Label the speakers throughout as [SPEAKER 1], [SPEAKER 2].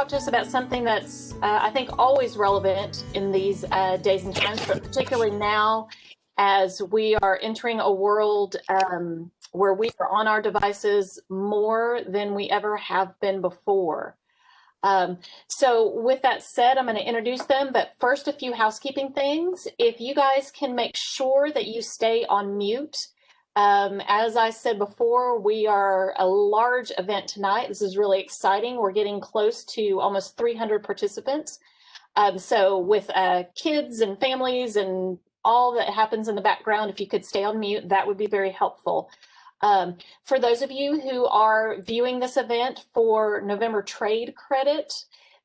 [SPEAKER 1] talk to us about something that's, I think, always relevant in these days and times, but particularly now as we are entering a world where we are on our devices more than we ever have been before. So with that said, I'm going to introduce them, but first a few housekeeping things. If you guys can make sure that you stay on mute. As I said before, we are a large event tonight. This is really exciting. We're getting close to almost 300 participants. So with kids and families and all that happens in the background, if you could stay on mute, that would be very helpful. For those of you who are viewing this event for November trade credit,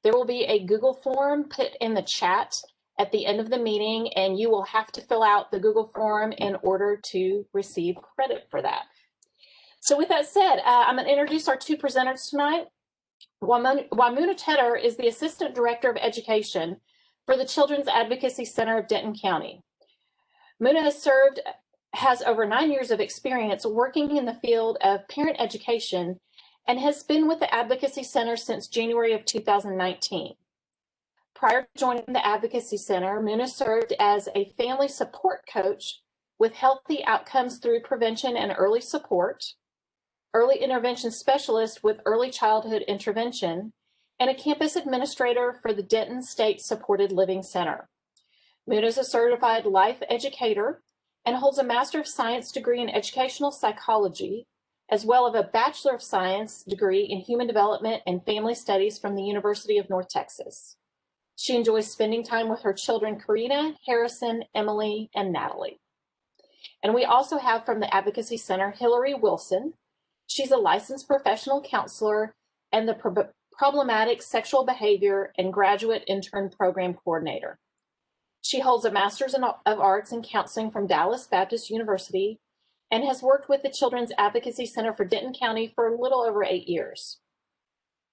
[SPEAKER 1] there will be a Google form put in the chat at the end of the meeting, and you will have to fill out the Google form in order to receive credit for that. So with that said, I'm going to introduce our two presenters tonight. Wamuna Tedder is the Assistant Director of Education for the Children's Advocacy Center of Denton County. Muna has over 9 years of experience working in the field of parent education and has been with the Advocacy Center since January of 2019. Prior to joining the Advocacy Center, Muna served as a family support coach with healthy outcomes through prevention and early support, early intervention specialist with early childhood intervention, and a campus administrator for the Denton State Supported Living Center. Muna is a certified life educator and holds a Master of Science degree in Educational Psychology, as well as a Bachelor of Science degree in Human Development and Family Studies from the University of North Texas. She enjoys spending time with her children, Karina, Harrison, Emily, and Natalie. And we also have from the Advocacy Center, Hillary Wilson. She's a licensed professional counselor and the problematic sexual behavior and graduate intern program coordinator. She holds a Master's of Arts in Counseling from Dallas Baptist University and has worked with the Children's Advocacy Center for Denton County for a little over 8 years.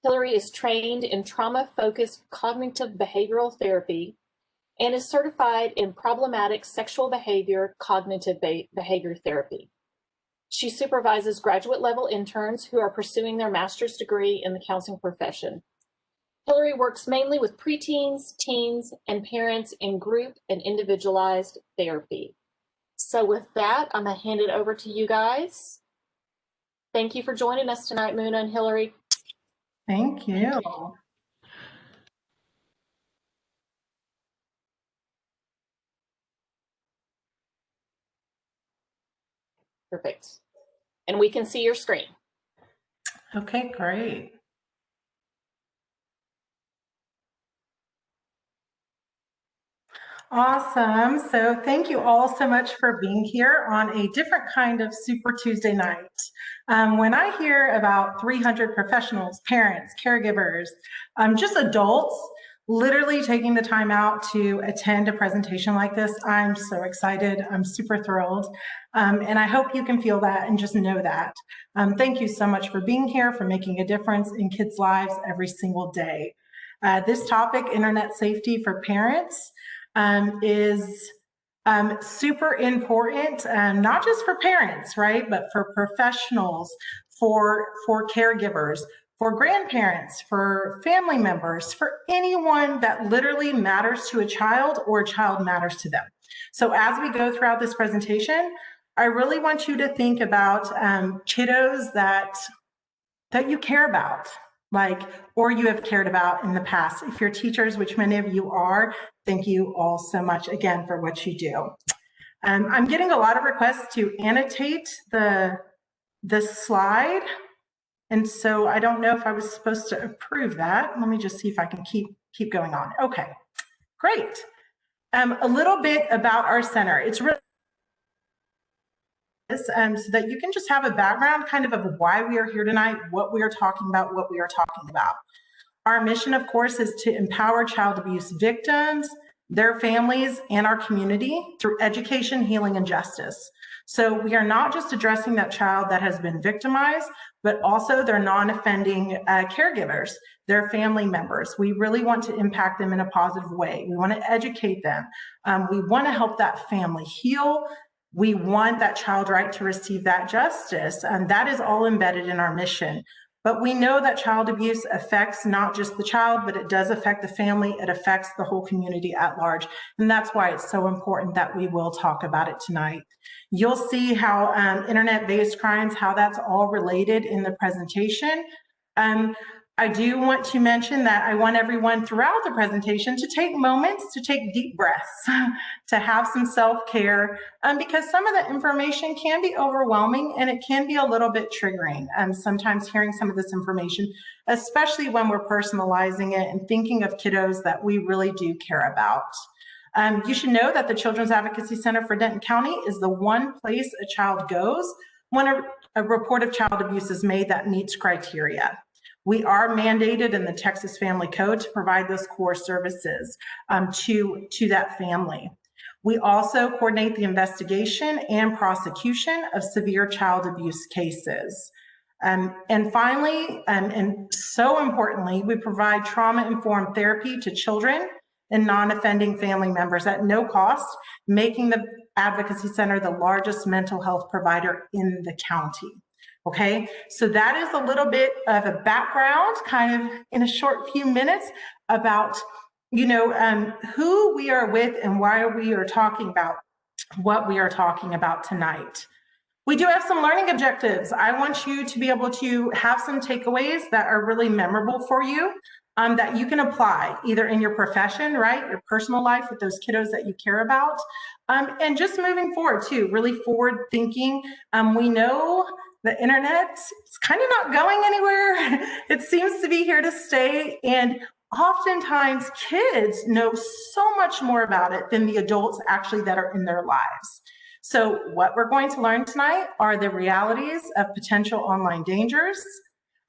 [SPEAKER 1] Hillary is trained in trauma-focused cognitive behavioral therapy and is certified in problematic sexual behavior cognitive behavior therapy. She supervises graduate-level interns who are pursuing their master's degree in the counseling profession. Hillary works mainly with preteens, teens, and parents in group and individualized therapy. So with that, I'm going to hand it over to you guys. Thank you for joining us tonight, Muna and Hillary.
[SPEAKER 2] Thank you.
[SPEAKER 1] Perfect. And we can see your screen.
[SPEAKER 2] Okay, great. Awesome. So thank you all so much for being here on a different kind of Super Tuesday night. When I hear about 300 professionals, parents, caregivers, just adults, literally taking the time out to attend a presentation like this, I'm so excited. I'm super thrilled. And I hope you can feel that and just know that. Thank you so much for being here, for making a difference in kids' lives every single day. This topic, internet safety for parents, is super important, not just for parents, right, but for professionals, for caregivers, for grandparents, for family members, for anyone that literally matters to a child or a child matters to them. So as we go throughout this presentation, I really want you to think about kiddos that you care about, or you have cared about in the past. If you're teachers, which many of you are, thank you all so much again for what you do. I'm getting a lot of requests to annotate the slide. And so I don't know if I was supposed to approve that. Let me just see if I can keep going on. Okay, great. A little bit about our center. It's really so that you can just have a background kind of why we are here tonight, what we are talking about, what we are talking about. Our mission, of course, is to empower child abuse victims, their families, and our community through education, healing, and justice. So we are not just addressing that child that has been victimized, but also their non-offending caregivers, their family members. We really want to impact them in a positive way. We want to educate them. We want to help that family heal. We want that child right to receive that justice, and that is all embedded in our mission. But we know that child abuse affects not just the child, but it does affect the family. It affects the whole community at large. And that's why it's so important that we will talk about it tonight. You'll see how internet-based crimes, how that's all related in the presentation. I do want to mention that I want everyone throughout the presentation to take moments to take deep breaths, to have some self-care, because some of the information can be overwhelming and it can be a little bit triggering. Sometimes hearing some of this information, especially when we're personalizing it and thinking of kiddos that we really do care about. You should know that the Children's Advocacy Center for Denton County is the one place a child goes when a report of child abuse is made that meets criteria. We are mandated in the Texas Family Code to provide those core services to that family. We also coordinate the investigation and prosecution of severe child abuse cases. And finally, and so importantly, we provide trauma-informed therapy to children and non-offending family members at no cost, making the Advocacy Center the largest mental health provider in the county. Okay, so that is a little bit of a background, kind of in a short few minutes, about who we are with and why we are talking about what we are talking about tonight. We do have some learning objectives. I want you to be able to have some takeaways that are really memorable for you, that you can apply either in your profession, right, your personal life with those kiddos that you care about, and just moving forward too, really forward thinking. We know the internet is kind of not going anywhere. It seems to be here to stay. And oftentimes kids know so much more about it than the adults actually that are in their lives. So what we're going to learn tonight are the realities of potential online dangers.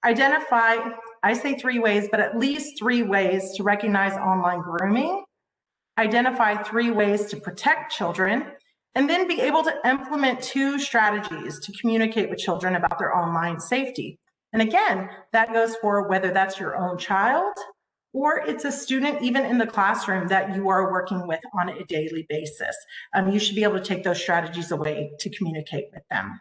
[SPEAKER 2] Identify, I say 3 ways, but at least 3 ways to recognize online grooming. Identify 3 ways to protect children, and then be able to implement 2 strategies to communicate with children about their online safety. And again, that goes for whether that's your own child or it's a student even in the classroom that you are working with on a daily basis. You should be able to take those strategies away to communicate with them.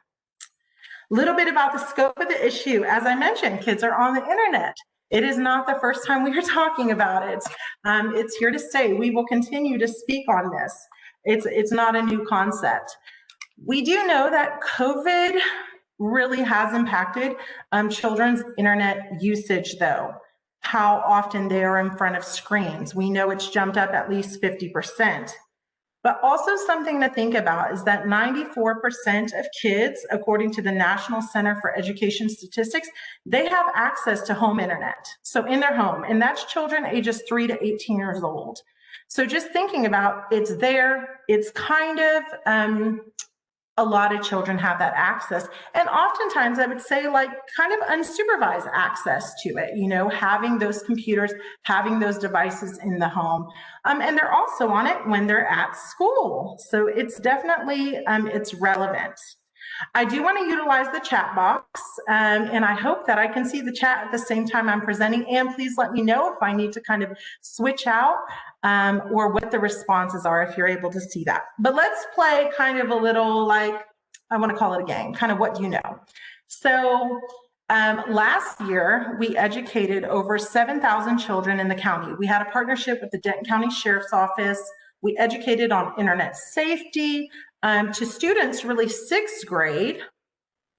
[SPEAKER 2] A little bit about the scope of the issue. As I mentioned, kids are on the internet. It is not the first time we are talking about it. It's here to stay. We will continue to speak on this. It's not a new concept. We do know that COVID really has impacted children's internet usage though, how often they are in front of screens. We know it's jumped up at least 50%. But also something to think about is that 94% of kids, according to the National Center for Education Statistics, they have access to home internet. So in their home, and that's children ages 3 to 18 years old. So just thinking about it's there, it's kind of, a lot of children have that access. And oftentimes I would say like kind of unsupervised access to it, having those computers, having those devices in the home. And they're also on it when they're at school. So it's definitely, it's relevant. I do want to utilize the chat box, and I hope that I can see the chat at the same time I'm presenting. And please let me know if I need to kind of switch out or what the responses are if you're able to see that. But let's play kind of a little, like, I want to call it a game, kind of what you know. So last year, we educated over 7,000 children in the county. We had a partnership with the Denton County Sheriff's Office. We educated on internet safety to students really 6th grade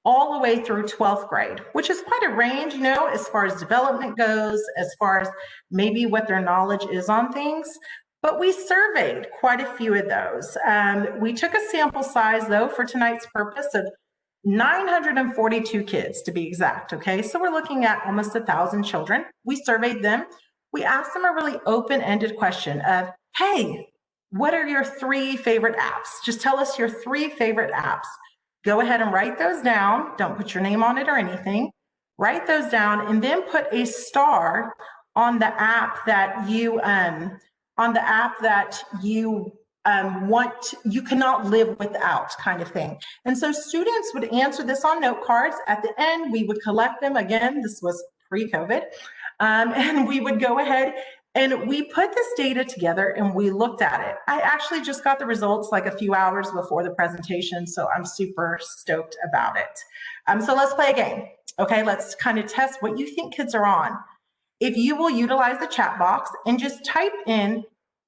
[SPEAKER 2] all the way through 12th grade, which is quite a range, as far as development goes, as far as maybe what their knowledge is on things. But we surveyed quite a few of those. We took a sample size, though, for tonight's purpose of 942 kids to be exact, okay? So we're looking at almost 1,000 children. We surveyed them. We asked them a really open-ended question of, hey, what are your 3 favorite apps? Just tell us your 3 favorite apps. Go ahead and write those down. Don't put your name on it or anything. Write those down and then put a star on the app that you you cannot live without, kind of thing. And so students would answer this on note cards. At the end, we would collect them. Again, this was pre-COVID, and we would go ahead and we put this data together and we looked at it. I actually just got the results like a few hours before the presentation, so I'm super stoked about it. So let's play a game. Okay, let's kind of test what you think kids are on. If you will utilize the chat box and just type in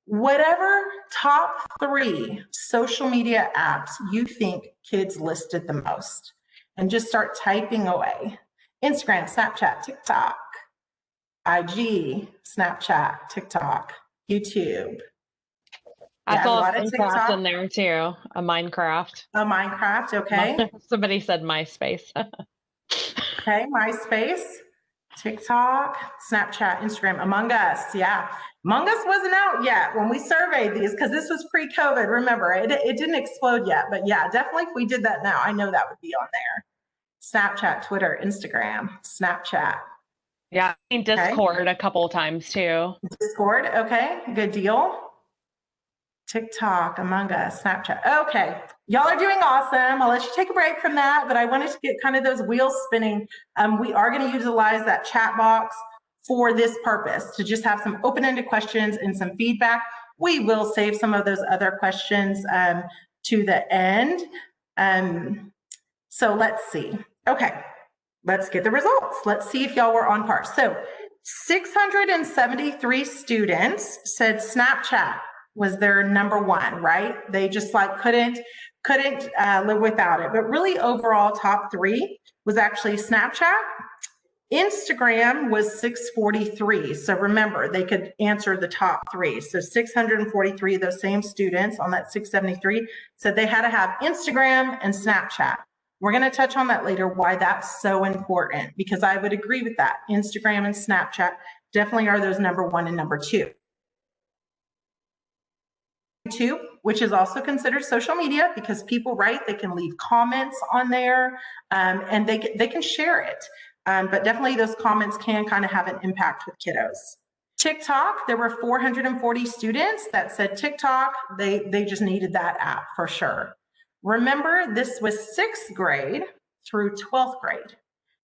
[SPEAKER 2] whatever top 3 social media apps you think kids listed the most, and just start typing away. Instagram, Snapchat, TikTok, IG, Snapchat, TikTok, YouTube.
[SPEAKER 3] I
[SPEAKER 2] Yeah, a
[SPEAKER 3] saw
[SPEAKER 2] lot of
[SPEAKER 3] Minecraft
[SPEAKER 2] TikTok.
[SPEAKER 3] in there too. A Minecraft.
[SPEAKER 2] A Minecraft, okay.
[SPEAKER 3] Somebody said MySpace.
[SPEAKER 2] Okay, MySpace, TikTok, Snapchat, Instagram, Among Us. Yeah, Among Us wasn't out yet when we surveyed these because this was pre-COVID. Remember, it didn't explode yet, but yeah, definitely if we did that now, I know that would be on there. Snapchat, Twitter, Instagram, Snapchat.
[SPEAKER 3] Yeah, I mean Discord a couple of times too.
[SPEAKER 2] Discord, okay, good deal. TikTok, Among Us, Snapchat. Okay, y'all are doing awesome. I'll let you take a break from that, but I wanted to get kind of those wheels spinning. We are going to utilize that chat box for this purpose, to just have some open-ended questions and some feedback. We will save some of those other questions to the end. So let's see. Okay, let's get the results. Let's see if y'all were on par. So 673 students said Snapchat was their number 1, right? They just like couldn't live without it. But really overall top 3 was actually Snapchat. Instagram was 643. So remember, they could answer the top 3. So 643 of those same students on that 673 said they had to have Instagram and Snapchat. We're going to touch on that later, why that's so important, because I would agree with that. Instagram and Snapchat definitely are those number 1 and number 2. YouTube, which is also considered social media because people write, they can leave comments on there, and they can share it. But definitely those comments can kind of have an impact with kiddos. TikTok, there were 440 students that said TikTok, they just needed that app for sure. Remember, this was 6th grade through 12th grade.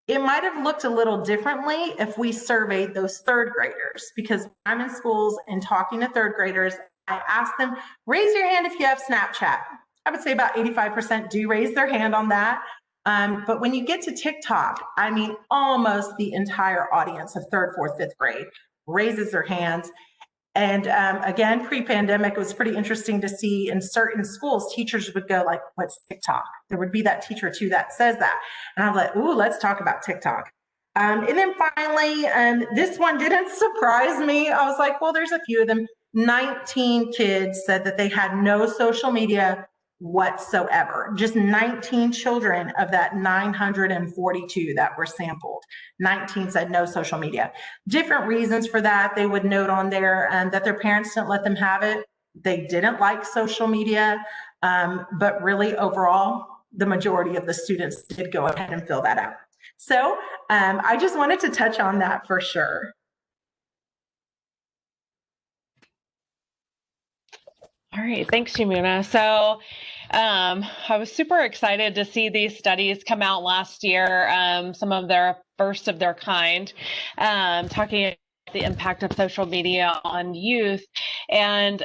[SPEAKER 2] It might have looked a little differently if we surveyed those 3rd graders, because I'm in schools and talking to 3rd graders, I asked them, raise your hand if you have Snapchat. I would say about 85% do raise their hand on that. But when you get to TikTok, I mean, almost the entire audience of 3rd, 4th, 5th grade raises their hands. And again, pre-pandemic, it was pretty interesting to see in certain schools, teachers would go like, what's TikTok? There would be that teacher too that says that. And I was like, ooh, let's talk about TikTok. And then finally, this one didn't surprise me. I was like, well, there's a few of them. 19 kids said that they had no social media whatsoever. Just 19 children of that 942 that were sampled. 19 said no social media. Different reasons for that. They would note on there that their parents didn't let them have it. They didn't like social media, but really overall, the majority of the students did go ahead and fill that out. So I just wanted to touch on that for sure.
[SPEAKER 3] All right, thanks, Shamuna. So I was super excited to see these studies come out last year, some of their first of their kind, talking about the impact of social media on youth. And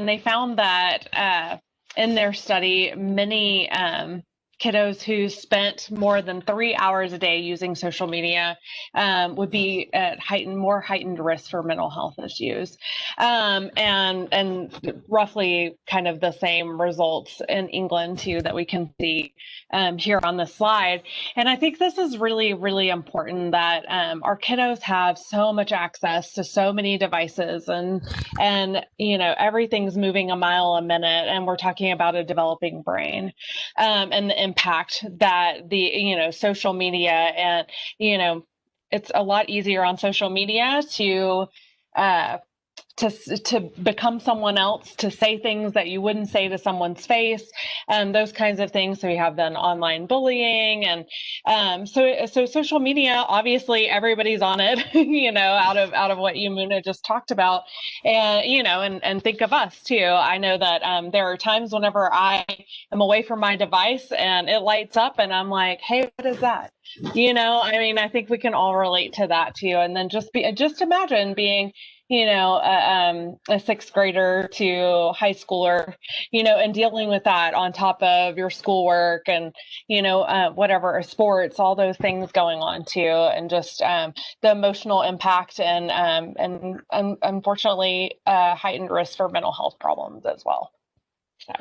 [SPEAKER 3] they found that in their study, many kiddos who spent more than 3 hours a day using social media would be at more heightened risk for mental health issues, and roughly kind of the same results in England too that we can see here on the slide. And I think this is really, really important that our kiddos have so much access to so many devices, and you know, everything's moving a mile a minute, and we're talking about a developing brain, and the impact that the, you know, social media, and, you know, it's a lot easier on social media to become someone else, to say things that you wouldn't say to someone's face, those kinds of things. So we have then online bullying, and so social media, obviously everybody's on it, you know, out of what Yamuna just talked about, and you know, and think of us too. I know that there are times whenever I am away from my device and it lights up, and I'm like, hey, what is that? You know, I mean, I think we can all relate to that too. And then just imagine being a sixth grader to high schooler, and dealing with that on top of your schoolwork and, whatever, sports, all those things going on too. And just the emotional impact and unfortunately, heightened risk for mental health problems as well. So.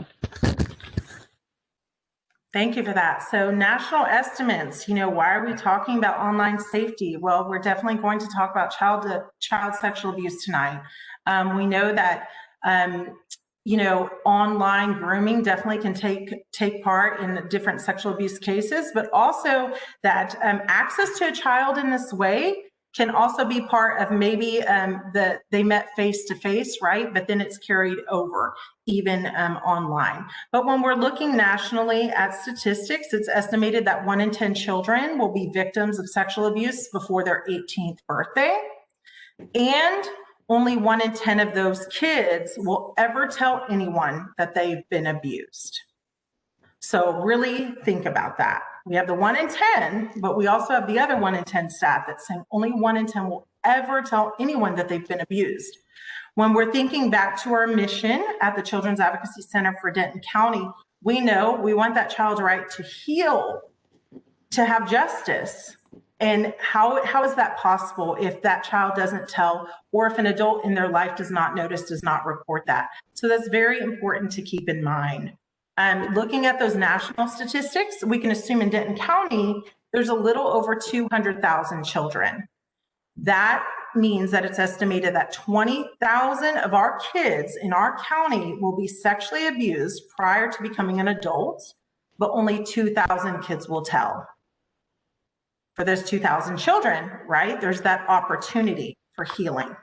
[SPEAKER 2] Thank you for that. So national estimates, why are we talking about online safety? Well, we're definitely going to talk about child sexual abuse tonight. We know that, online grooming definitely can take part in different sexual abuse cases, but also that access to a child in this way can also be part of maybe they met face-to-face, right? But then it's carried over even online. But when we're looking nationally at statistics, it's estimated that 1 in 10 children will be victims of sexual abuse before their 18th birthday. And only 1 in 10 of those kids will ever tell anyone that they've been abused. So really think about that. We have the 1 in 10, but we also have the other 1 in 10 stat that's saying only 1 in 10 will ever tell anyone that they've been abused. When we're thinking back to our mission at the Children's Advocacy Center for Denton County, we know we want that child's right to heal, to have justice. And how is that possible if that child doesn't tell, or if an adult in their life does not notice, does not report that? So that's very important to keep in mind. Looking at those national statistics, we can assume in Denton County, there's a little over 200,000 children. That means that it's estimated that 20,000 of our kids in our county will be sexually abused prior to becoming an adult, but only 2,000 kids will tell. For those 2,000 children, right, there's that opportunity for healing.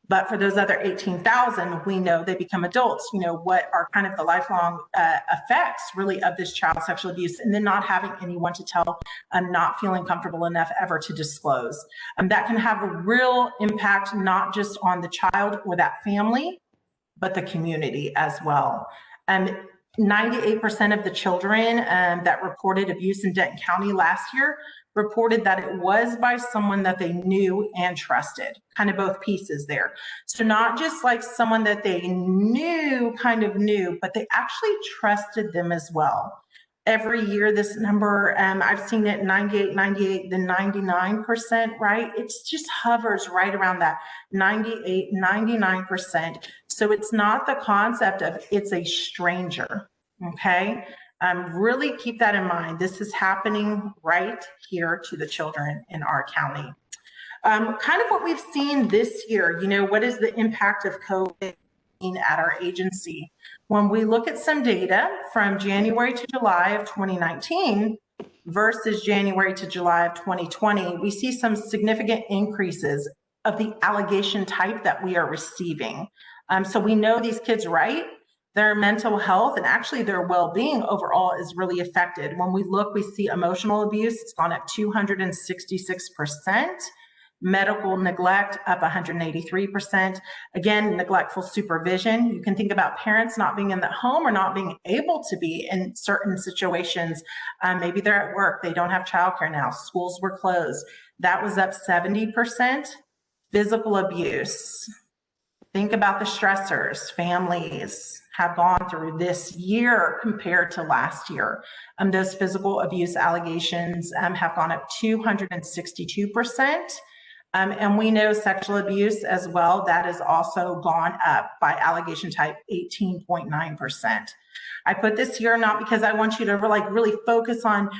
[SPEAKER 2] But for those other 18,000, we know they become adults. What are kind of the lifelong effects really of this child sexual abuse, and then not having anyone to tell, not feeling comfortable enough ever to disclose. That can have a real impact, not just on the child or that family, but the community as well. 98% of the children that reported abuse in Denton County last year reported that it was by someone that they knew and trusted, kind of both pieces there. So not just like someone that they kind of knew, but they actually trusted them as well. Every year, this number, I've seen it 98, then 99%, right? It just hovers right around that 98, 99%. So it's not the concept of it's a stranger, okay? Really keep that in mind. This is happening right here to the children in our county. Kind of what we've seen this year, what is the impact of COVID at our agency? When we look at some data from January to July of 2019 versus January to July of 2020, we see some significant increases of the allegation type that we are receiving. So we know these kids, right? Their mental health and actually their well-being overall is really affected. When we look, we see emotional abuse, it's gone up 266%. Medical neglect up 183%. Again, neglectful supervision. You can think about parents not being in the home or not being able to be in certain situations. Maybe they're at work, they don't have childcare now, schools were closed. That was up 70%. Physical abuse. Think about the stressors families have gone through this year compared to last year. Those physical abuse allegations have gone up 262%. And we know sexual abuse as well, that has also gone up by allegation type 18.9%. I put this here not because I want you to really focus on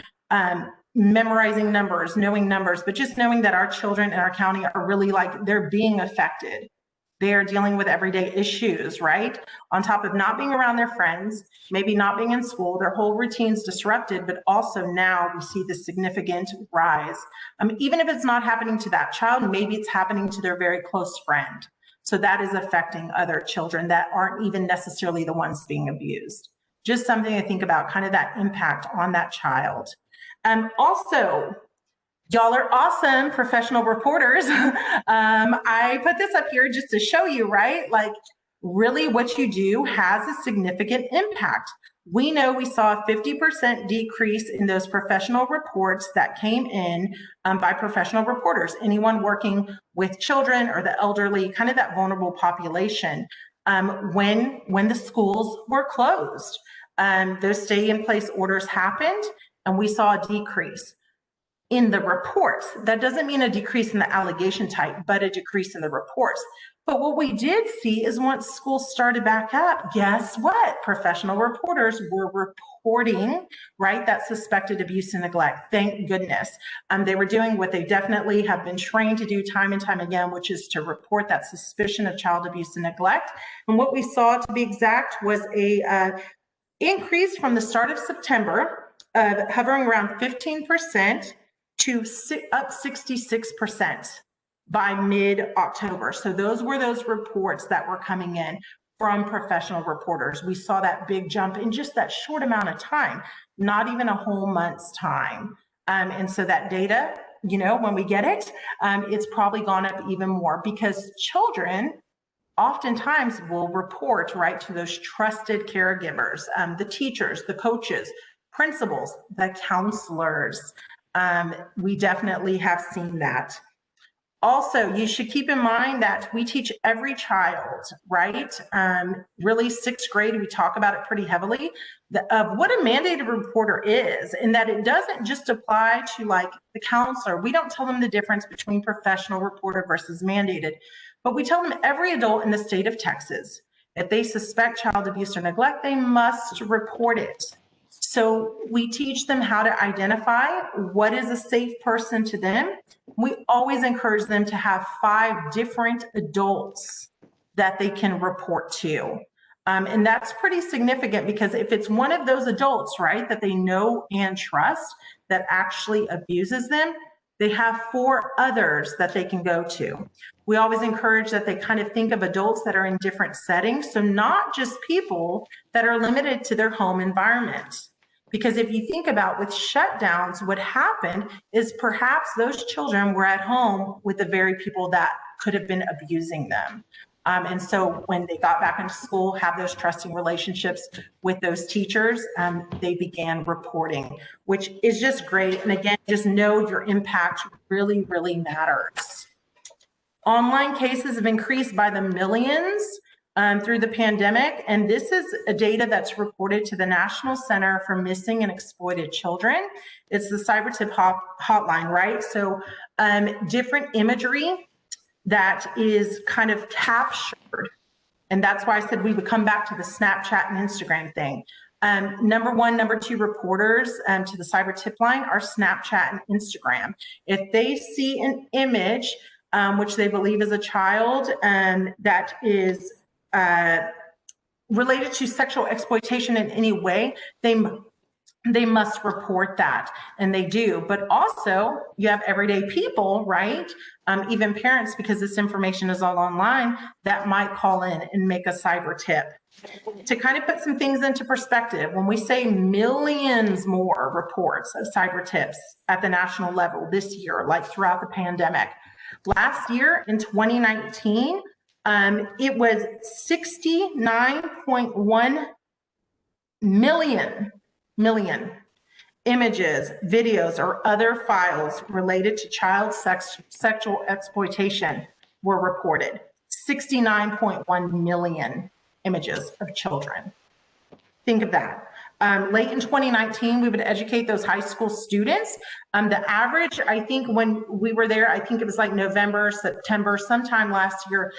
[SPEAKER 2] memorizing numbers, knowing numbers, but just knowing that our children in our county are really they're being affected. They are dealing with everyday issues, right? On top of not being around their friends, maybe not being in school, their whole routine's disrupted, but also now we see the significant rise. Even if it's not happening to that child, maybe it's happening to their very close friend. So that is affecting other children that aren't even necessarily the ones being abused. Just something to think about, kind of that impact on that child. Also, y'all are awesome professional reporters. I put this up here just to show you, right? really what you do has a significant impact. We know we saw a 50% decrease in those professional reports that came in by professional reporters, anyone working with children or the elderly, kind of that vulnerable population, when the schools were closed. Those stay-in-place orders happened, and we saw a decrease in the reports. That doesn't mean a decrease in the allegation type, but a decrease in the reports. But what we did see is once schools started back up, guess what? Professional reporters were reporting, right, that suspected abuse and neglect. Thank goodness. They were doing what they definitely have been trained to do time and time again, which is to report that suspicion of child abuse and neglect. And what we saw, to be exact, was a increase from the start of September, hovering around 15% to up 66%. By mid-October. So those were those reports that were coming in from professional reporters. We saw that big jump in just that short amount of time, not even a whole month's time. And so that data, you know, when we get it, it's probably gone up even more because children oftentimes will report, right, to those trusted caregivers, the teachers, the coaches, principals, the counselors. We definitely have seen that. Also, you should keep in mind that we teach every child, right? Really, sixth grade, we talk about it pretty heavily, of what a mandated reporter is, and that it doesn't just apply to like the counselor. We don't tell them the difference between professional reporter versus mandated, but we tell them every adult in the state of Texas, if they suspect child abuse or neglect, they must report it. So we teach them how to identify what is a safe person to them. We always encourage them to have 5 different adults that they can report to. And that's pretty significant because if it's one of those adults, right, that they know and trust that actually abuses them, they have 4 others that they can go to. We always encourage that they kind of think of adults that are in different settings. So not just people that are limited to their home environment. Because if you think about with shutdowns, what happened is perhaps those children were at home with the very people that could have been abusing them. And so when they got back into school, have those trusting relationships with those teachers, they began reporting, which is just great. And again, just know your impact really, really matters. Online cases have increased by the millions through the pandemic. And this is a data that's reported to the National Center for Missing and Exploited Children. It's the Cybertip hotline, right? So different imagery that is kind of captured. And that's why I said we would come back to the Snapchat and Instagram thing. Number 1, number 2 reporters to the Cybertip line are Snapchat and Instagram. If they see an image, which they believe is a child that is related to sexual exploitation in any way, they must report that, and they do. But also, you have everyday people, right? Even parents, because this information is all online, that might call in and make a cyber tip. To kind of put some things into perspective, when we say millions more reports of cyber tips at the national level this year, like throughout the pandemic, last year in 2019, it was 69.1 million images, videos, or other files related to child sexual exploitation were reported. 69.1 million images of children. Think of that. Late in 2019, we would educate those high school students. The average, I think when we were there, I think it was like November, September, sometime last year,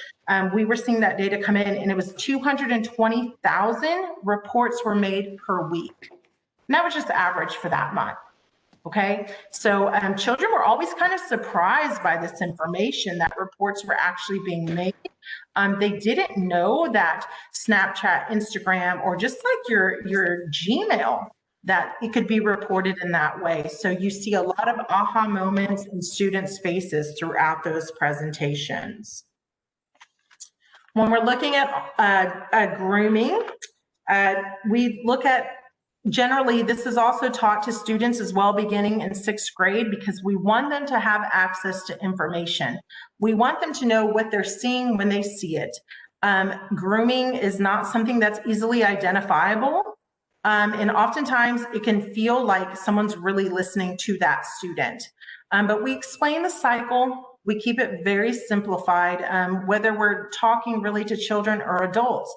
[SPEAKER 2] we were seeing that data come in, and it was 220,000 reports were made per week. And that was just the average for that month. Okay, so children were always kind of surprised by this information that reports were actually being made. They didn't know that Snapchat, Instagram, or just like your Gmail, that it could be reported in that way. So you see a lot of aha moments in students' faces throughout those presentations. When we're looking at grooming, we look at generally, this is also taught to students as well beginning in 6th grade because we want them to have access to information. We want them to know what they're seeing when they see it. Grooming is not something that's easily identifiable. And oftentimes it can feel like someone's really listening to that student. But we explain the cycle. We keep it very simplified, whether we're talking really to children or adults.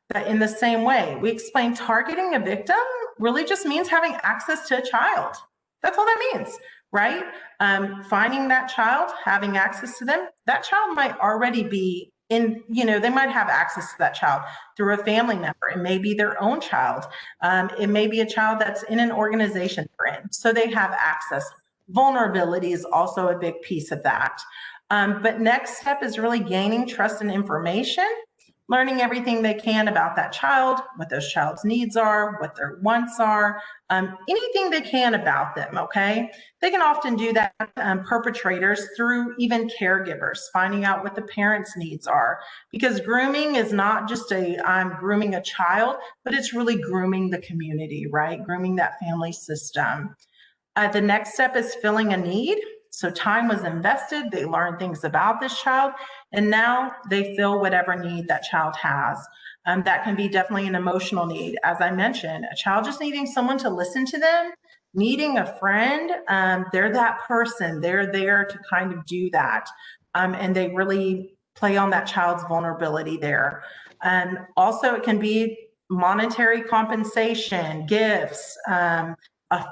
[SPEAKER 2] But in the same way, we explain targeting a victim really just means having access to a child. That's all that means, right? Finding that child, having access to them, that child might already be in, they might have access to that child through a family member. It may be their own child. It may be a child that's in an organization they're in, so they have access. Vulnerability is also a big piece of that. But next step is really gaining trust and information, learning everything they can about that child, what those child's needs are, what their wants are, anything they can about them, okay? They can often do that, perpetrators, through even caregivers, finding out what the parents' needs are. Because grooming is not just I'm grooming a child, but it's really grooming the community, right? Grooming that family system. The next step is filling a need. So time was invested, they learned things about this child, and now they fill whatever need that child has. That can be definitely an emotional need. As I mentioned, a child just needing someone to listen to them, needing a friend, they're that person. They're there to kind of do that. And they really play on that child's vulnerability there. Also, it can be monetary compensation, gifts, a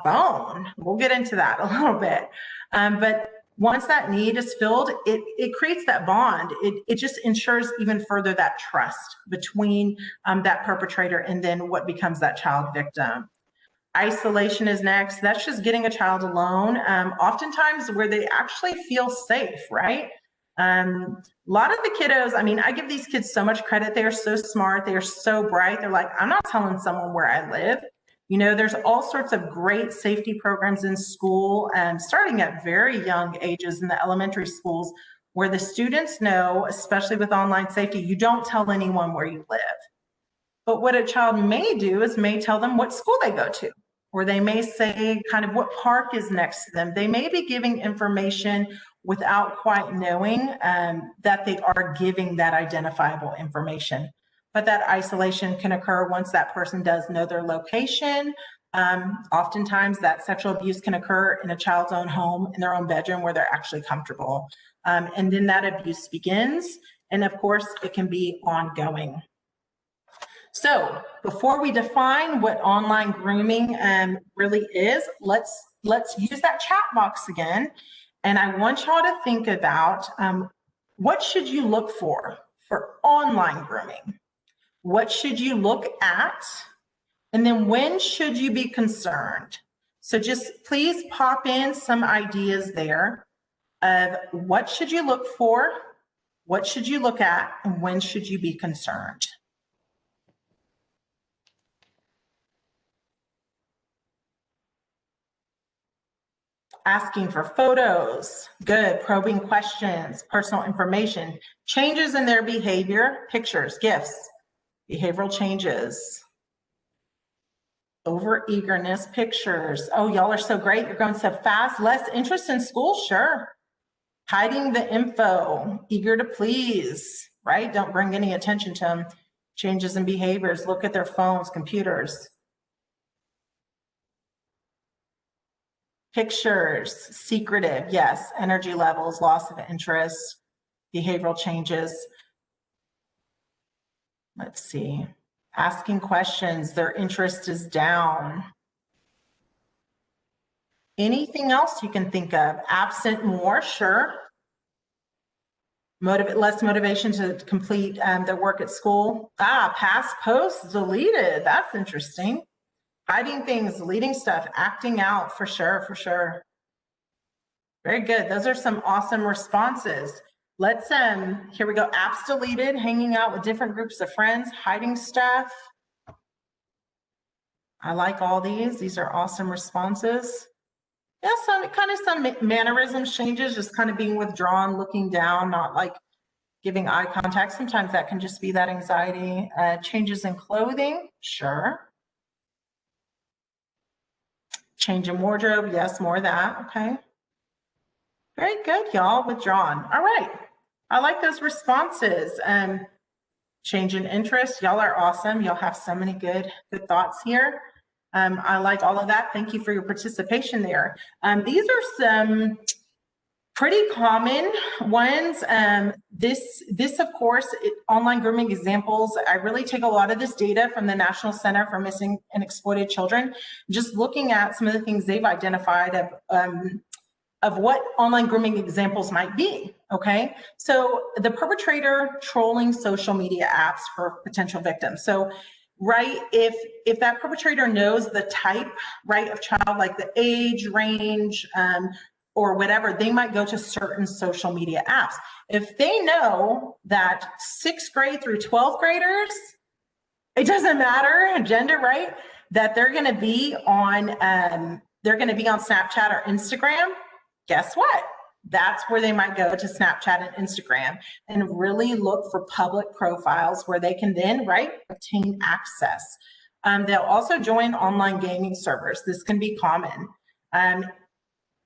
[SPEAKER 2] phone. We'll get into that a little bit. But once that need is filled, it creates that bond. It just ensures even further that trust between that perpetrator and then what becomes that child victim. Isolation is next. That's just getting a child alone, oftentimes where they actually feel safe, right? A lot of the kiddos, I give these kids so much credit. They are so smart. They are so bright. They're like, I'm not telling someone where I live. There's all sorts of great safety programs in school, starting at very young ages in the elementary schools, where the students know, especially with online safety, you don't tell anyone where you live. But what a child may do is may tell them what school they go to, or they may say kind of what park is next to them. They may be giving information without quite knowing that they are giving that identifiable information. But that isolation can occur once that person does know their location. Oftentimes that sexual abuse can occur in a child's own home, in their own bedroom, where they're actually comfortable. And then that abuse begins. And of course, it can be ongoing. So before we define what online grooming really is, let's use that chat box again. And I want y'all to think about what should you look for online grooming? What should you look at? And then when should you be concerned? So just please pop in some ideas there of what should you look for, what should you look at, and when should you be concerned? Asking for photos, good, probing questions, personal information, changes in their behavior, pictures, gifts, behavioral changes, over eagerness, pictures. Oh, y'all are so great. You're going so fast. Less interest in school, sure. Hiding the info, eager to please, right? Don't bring any attention to them. Changes in behaviors, look at their phones, computers. Pictures, secretive, yes. Energy levels, loss of interest, behavioral changes. Let's see, asking questions, their interest is down. Anything else you can think of? Absent more, sure. Less motivation to complete their work at school. Past posts deleted, that's interesting. Hiding things, deleting stuff, acting out, for sure, for sure. Very good, those are some awesome responses. Let's, here we go, apps deleted, hanging out with different groups of friends, hiding stuff. I like all these are awesome responses. Yeah, some mannerisms changes, just kind of being withdrawn, looking down, not like giving eye contact. Sometimes that can just be that anxiety. Changes in clothing, sure. Change in wardrobe, yes, more of that, okay. Very good, y'all, withdrawn. All right, I like those responses. Change in interest. Y'all are awesome. Y'all have so many good thoughts here. I like all of that. Thank you for your participation there. These are some pretty common ones. This of course, online grooming examples. I really take a lot of this data from the National Center for Missing and Exploited Children, just looking at some of the things they've identified of what online grooming examples might be, okay? So the perpetrator trolling social media apps for potential victims. So, right, if that perpetrator knows the type, right, of child, like the age range, or whatever, they might go to certain social media apps. If they know that 6th grade through 12th graders, it doesn't matter gender, right, that they're gonna be on Snapchat or Instagram, guess what? That's where they might go to Snapchat and Instagram and really look for public profiles where they can then, right, obtain access. They'll also join online gaming servers. This can be common.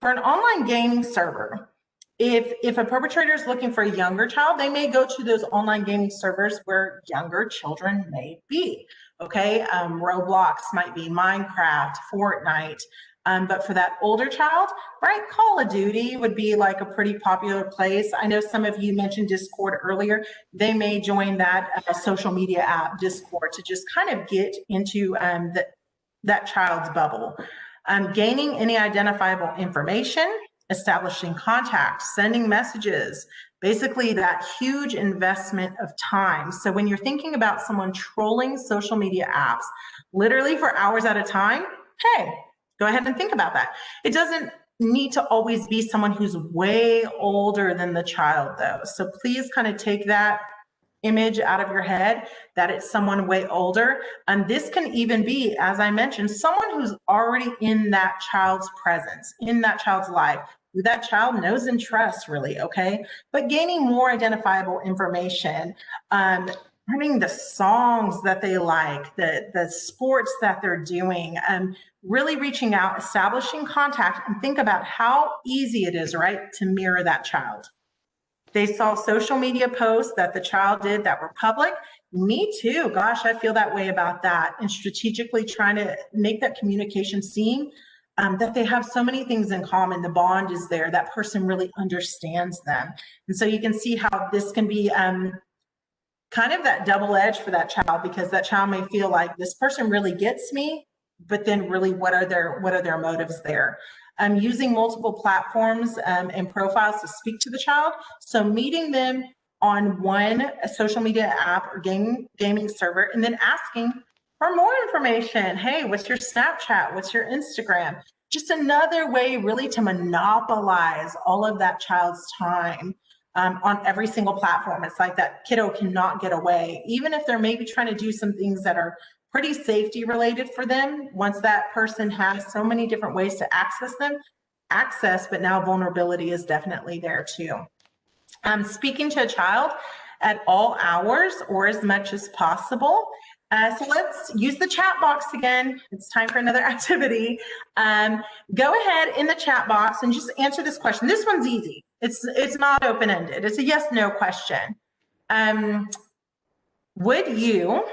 [SPEAKER 2] For an online gaming server, if a perpetrator is looking for a younger child, they may go to those online gaming servers where younger children may be, okay? Roblox might be, Minecraft, Fortnite. But for that older child, right, Call of Duty would be like a pretty popular place. I know some of you mentioned Discord earlier. They may join that social media app, Discord, to just kind of get into that child's bubble. Gaining any identifiable information, establishing contacts, sending messages, basically that huge investment of time. So when you're thinking about someone trolling social media apps, literally for hours at a time, hey, go ahead and think about that. It doesn't need to always be someone who's way older than the child though. So please kind of take that image out of your head that it's someone way older. And this can even be, as I mentioned, someone who's already in that child's presence, in that child's life, who that child knows and trusts really, okay? But gaining more identifiable information, learning the songs that they like, the sports that they're doing, really reaching out, establishing contact, and think about how easy it is, right, to mirror that child. They saw social media posts that the child did that were public. Me too, gosh, I feel that way about that. And strategically trying to make that communication seem that they have so many things in common. The bond is there, that person really understands them. And so you can see how this can be kind of that double edge for that child, because that child may feel like this person really gets me, but then really what are their motives there? Using multiple platforms and profiles to speak to the child. So meeting them on one social media app or gaming server, and then asking for more information. Hey, what's your Snapchat? What's your Instagram? Just another way really to monopolize all of that child's time on every single platform. It's like that kiddo cannot get away, even if they're maybe trying to do some things that are pretty safety related for them. Once that person has so many different ways to access them, but now vulnerability is definitely there too. Speaking to a child at all hours or as much as possible. So let's use the chat box again. It's time for another activity. Go ahead in the chat box and just answer this question. This one's easy. It's not open-ended. It's a yes/no question. Would you,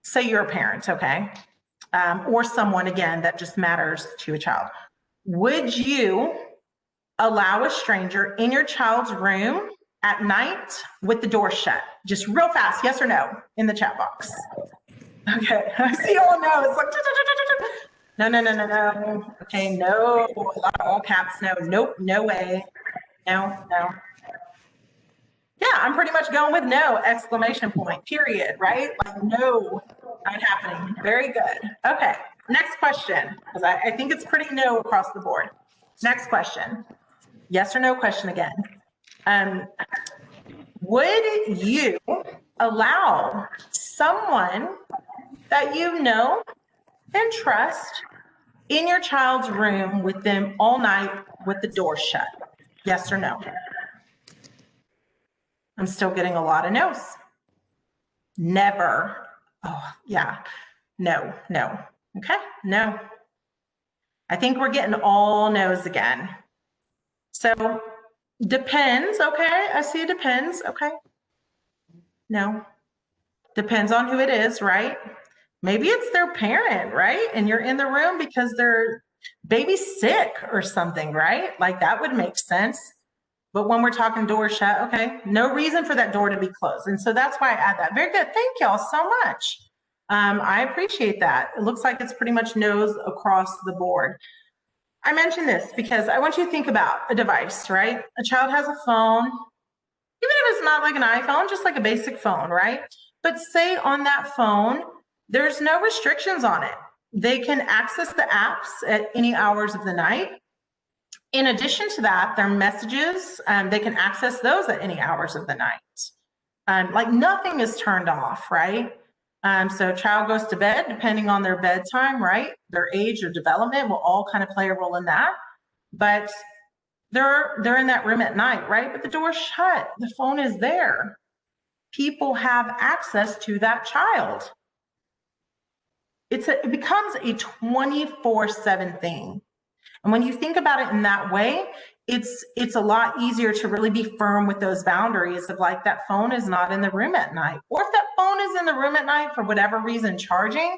[SPEAKER 2] say you're a parent, okay, or someone, again, that just matters to a child. Would you allow a stranger in your child's room at night with the door shut? Just real fast, yes or no, in the chat box. Okay, I see all no. It's like, no. Okay, no, all caps, no, nope, no way, no. Yeah, I'm pretty much going with no, exclamation point, period, right? Like no, not happening. Very good. Okay, next question, because I think it's pretty no across the board. Next question, yes or no question again. Would you allow someone that you know and trust in your child's room with them all night with the door shut? Yes or no? I'm still getting a lot of no's. Never. Oh, yeah. No. Okay, no. I think we're getting all no's again. So depends, okay? I see it depends, okay? No. Depends on who it is, right? Maybe it's their parent, right? And you're in the room because their baby's sick or something, right? Like that would make sense. But when we're talking door shut, okay, no reason for that door to be closed. And so that's why I add that. Very good. Thank y'all so much. I appreciate that. It looks like it's pretty much no's across the board. I mentioned this because I want you to think about a device, right? A child has a phone, even if it's not like an iPhone, just like a basic phone, right? But say on that phone, there's no restrictions on it. They can access the apps at any hours of the night. In addition to that, their messages, they can access those at any hours of the night. Like nothing is turned off, right? So child goes to bed, depending on their bedtime, right? Their age or development will all kind of play a role in that. But they're in that room at night, right? But the door's shut, the phone is there. People have access to that child. It becomes a 24/7 thing. And when you think about it in that way, it's a lot easier to really be firm with those boundaries of like that phone is not in the room at night. Or if that phone is in the room at night for whatever reason charging,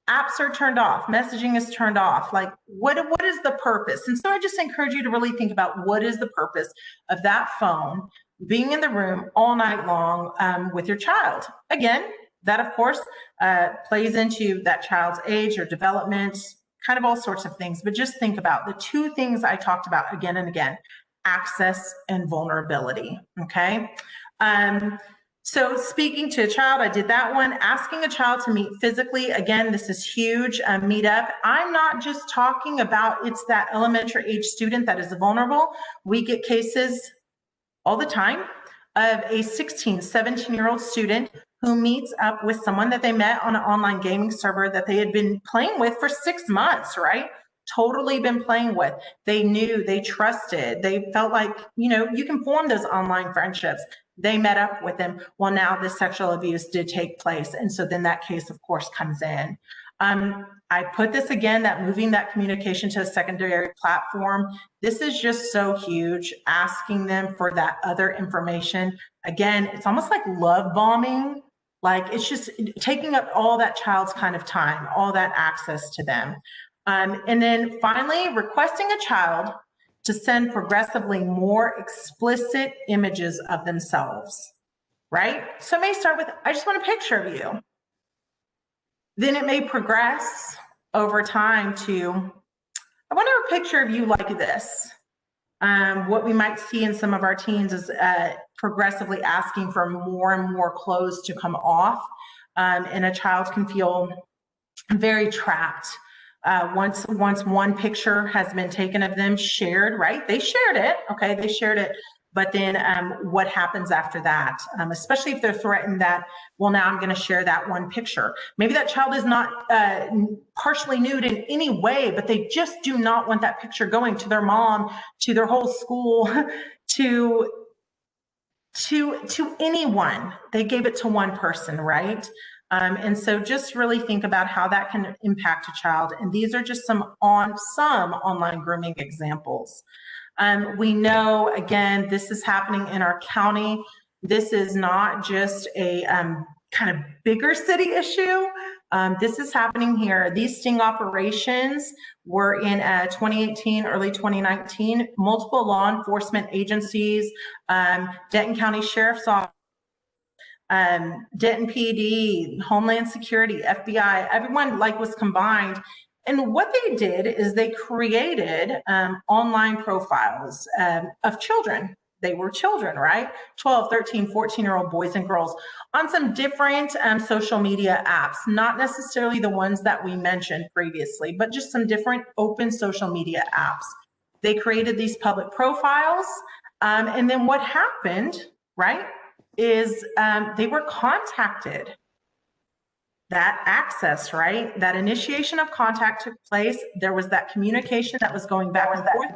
[SPEAKER 2] apps are turned off, messaging is turned off. Like what is the purpose? And so I just encourage you to really think about what is the purpose of that phone being in the room all night long with your child. Again, that of course plays into that child's age or development, kind of all sorts of things, but just think about the two things I talked about again and again, access and vulnerability, okay? So speaking to a child, I did that one. Asking a child to meet physically, again, this is huge, meet up. I'm not just talking about it's that elementary age student that is vulnerable. We get cases all the time of a 16, 17-year-old student who meets up with someone that they met on an online gaming server that they had been playing with for 6 months, right? Totally been playing with. They knew, they trusted, they felt like, you know, you can form those online friendships. They met up with them. Well, now this sexual abuse did take place. And so then that case, of course, comes in. I put this again, that moving that communication to a secondary platform. This is just so huge, asking them for that other information. Again, it's almost like love bombing. Like it's just taking up all that child's kind of time, all that access to them. And then finally, requesting a child to send progressively more explicit images of themselves, right? So it may start with, I just want a picture of you. Then it may progress over time to, I want a picture of you like this. What we might see in some of our teens is progressively asking for more and more clothes to come off. And a child can feel very trapped. Once one picture has been taken of them, shared, right? They shared it, okay, they shared it. But then what happens after that? Especially if they're threatened that, well, now I'm gonna share that one picture. Maybe that child is not partially nude in any way, but they just do not want that picture going to their mom, to their whole school, to anyone. They gave it to one person, right? And so just really think about how that can impact a child. And these are just some online grooming examples. We know, again, this is happening in our county. This is not just a kind of bigger city issue. This is happening here. These sting operations were in 2018, early 2019. Multiple law enforcement agencies, Denton County Sheriff's Office, Denton PD, Homeland Security, FBI, everyone was combined. And what they did is they created online profiles of children. They were children, right? 12, 13, 14-year-old boys and girls on some different social media apps, not necessarily the ones that we mentioned previously, but just some different open social media apps. They created these public profiles. And then what happened, right, is they were contacted. That access, right? That initiation of contact took place. There was that communication that was going back and forth.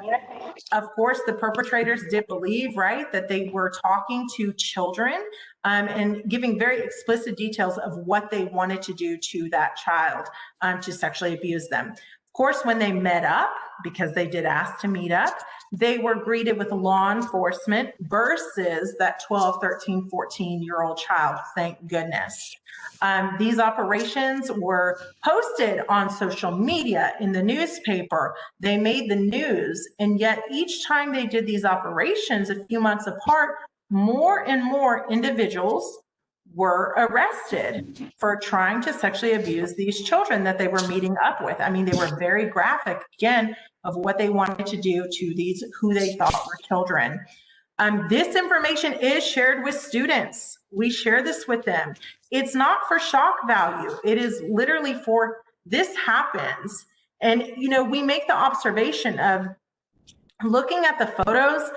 [SPEAKER 2] Of course, the perpetrators did believe, right, that they were talking to children and giving very explicit details of what they wanted to do to that child to sexually abuse them. Of course, when they met up, because they did ask to meet up, they were greeted with law enforcement versus that 12, 13, 14-year-old child, thank goodness. These operations were posted on social media, in the newspaper. They made the news, and yet each time they did these operations a few months apart, more and more individuals were arrested for trying to sexually abuse these children that they were meeting up with. I mean, they were very graphic, again, of what they wanted to do to these who they thought were children. This information is shared with students. We share this with them. It's not for shock value. It is literally for this happens. And, you know, we make the observation of looking at the photos,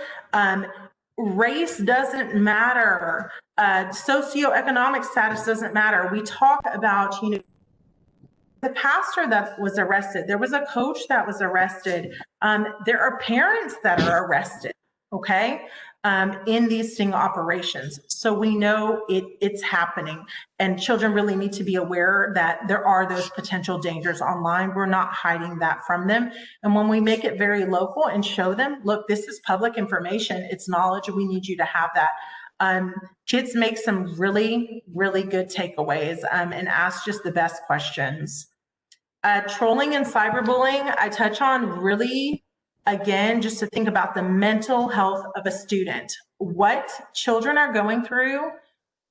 [SPEAKER 2] race doesn't matter. Socioeconomic status doesn't matter. We talk about, you know, the pastor that was arrested. There was a coach that was arrested. There are parents that are arrested, okay, in these sting operations. So we know it's happening, and children really need to be aware that there are those potential dangers online. We're not hiding that from them. And when we make it very local and show them, look, this is public information, it's knowledge, we need you to have that. Kids make some really, really good takeaways and ask just the best questions. Trolling and cyberbullying, I touch on really, again, just to think about the mental health of a student, what children are going through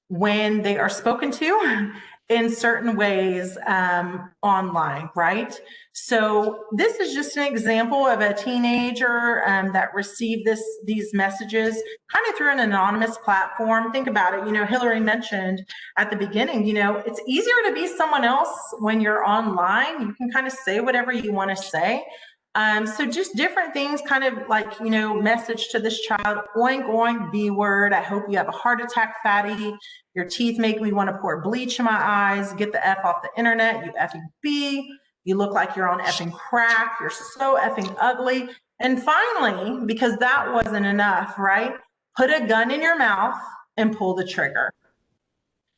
[SPEAKER 2] when they are spoken to in certain ways online, right? So this is just an example of a teenager that received these messages kind of through an anonymous platform. Think about it, you know, Hillary mentioned at the beginning, you know, it's easier to be someone else when you're online. You can kind of say whatever you want to say. So just different things, kind of like, you know, message to this child, oink, oink, B word. I hope you have a heart attack, fatty. Your teeth make me want to pour bleach in my eyes. Get the F off the internet, you effing B. You look like you're on effing crack. You're so effing ugly. And finally, because that wasn't enough, right? Put a gun in your mouth and pull the trigger.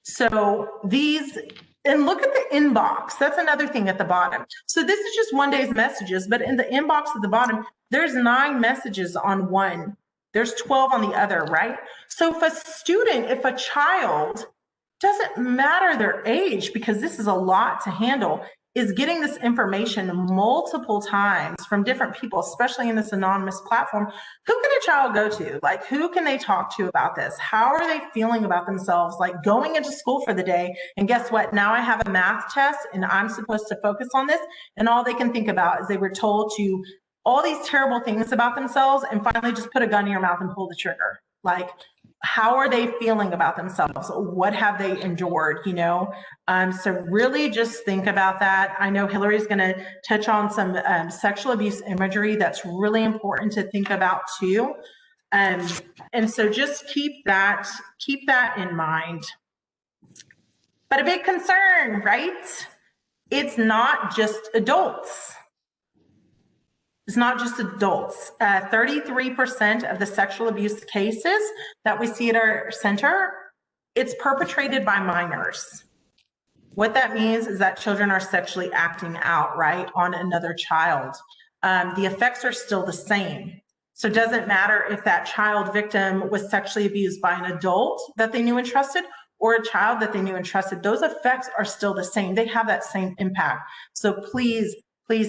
[SPEAKER 2] So these, and look at the inbox. That's another thing at the bottom. So this is just one day's messages, but in the inbox at the bottom, there's 9 messages on one. There's 12 on the other, right? So if a student, if a child, doesn't matter their age, because this is a lot to handle, is getting this information multiple times from different people, especially in this anonymous platform, who can a child go to? Like, who can they talk to about this? How are they feeling about themselves? Like going into school for the day, and guess what? Now I have a math test and I'm supposed to focus on this, and all they can think about is they were told to all these terrible things about themselves, and finally just put a gun in your mouth and pull the trigger. Like, how are they feeling about themselves? What have they endured, you know? So really just think about that. I know Hillary's gonna touch on some sexual abuse imagery that's really important to think about too. And so just keep that in mind. But a big concern, right? It's not just adults. It's not just adults. 33% of the sexual abuse cases that we see at our center, it's perpetrated by minors. What that means is that children are sexually acting out, right, on another child. The effects are still the same. So it doesn't matter if that child victim was sexually abused by an adult that they knew and trusted, or a child that they knew and trusted. Those effects are still the same. They have that same impact. So please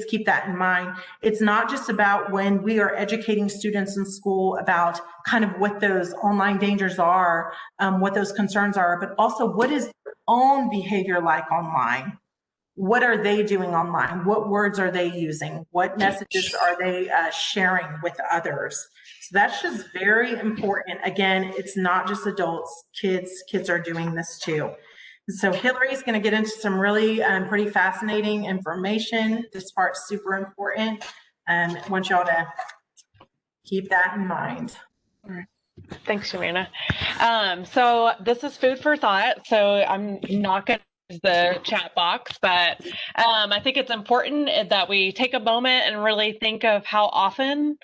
[SPEAKER 2] keep that in mind. It's not just about when we are educating students in school about kind of what those online dangers are, what those concerns are, but also what is their own behavior like online? What are they doing online? What words are they using? What messages are they sharing with others? So that's just very important. Again, it's not just adults, kids are doing this too. So Hillary's going to get into some really pretty fascinating information. This part's super important, and I want y'all to keep that in mind.
[SPEAKER 3] All right. Thanks, Shamina. So this is food for thought. So I'm not going to use the chat box, but I think it's important that we take a moment and really think of how often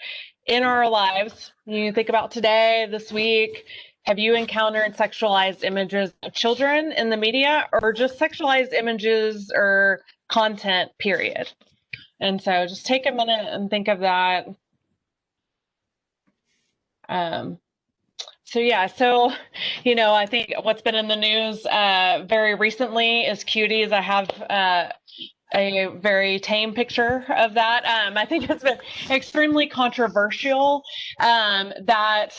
[SPEAKER 3] in our lives, you think about today, this week, have you encountered sexualized images of children in the media, or just sexualized images or content, period? And so just take a minute and think of that. So yeah, so, I think what's been in the news very recently is cuties. I have a very tame picture of that. I think it's been extremely controversial right,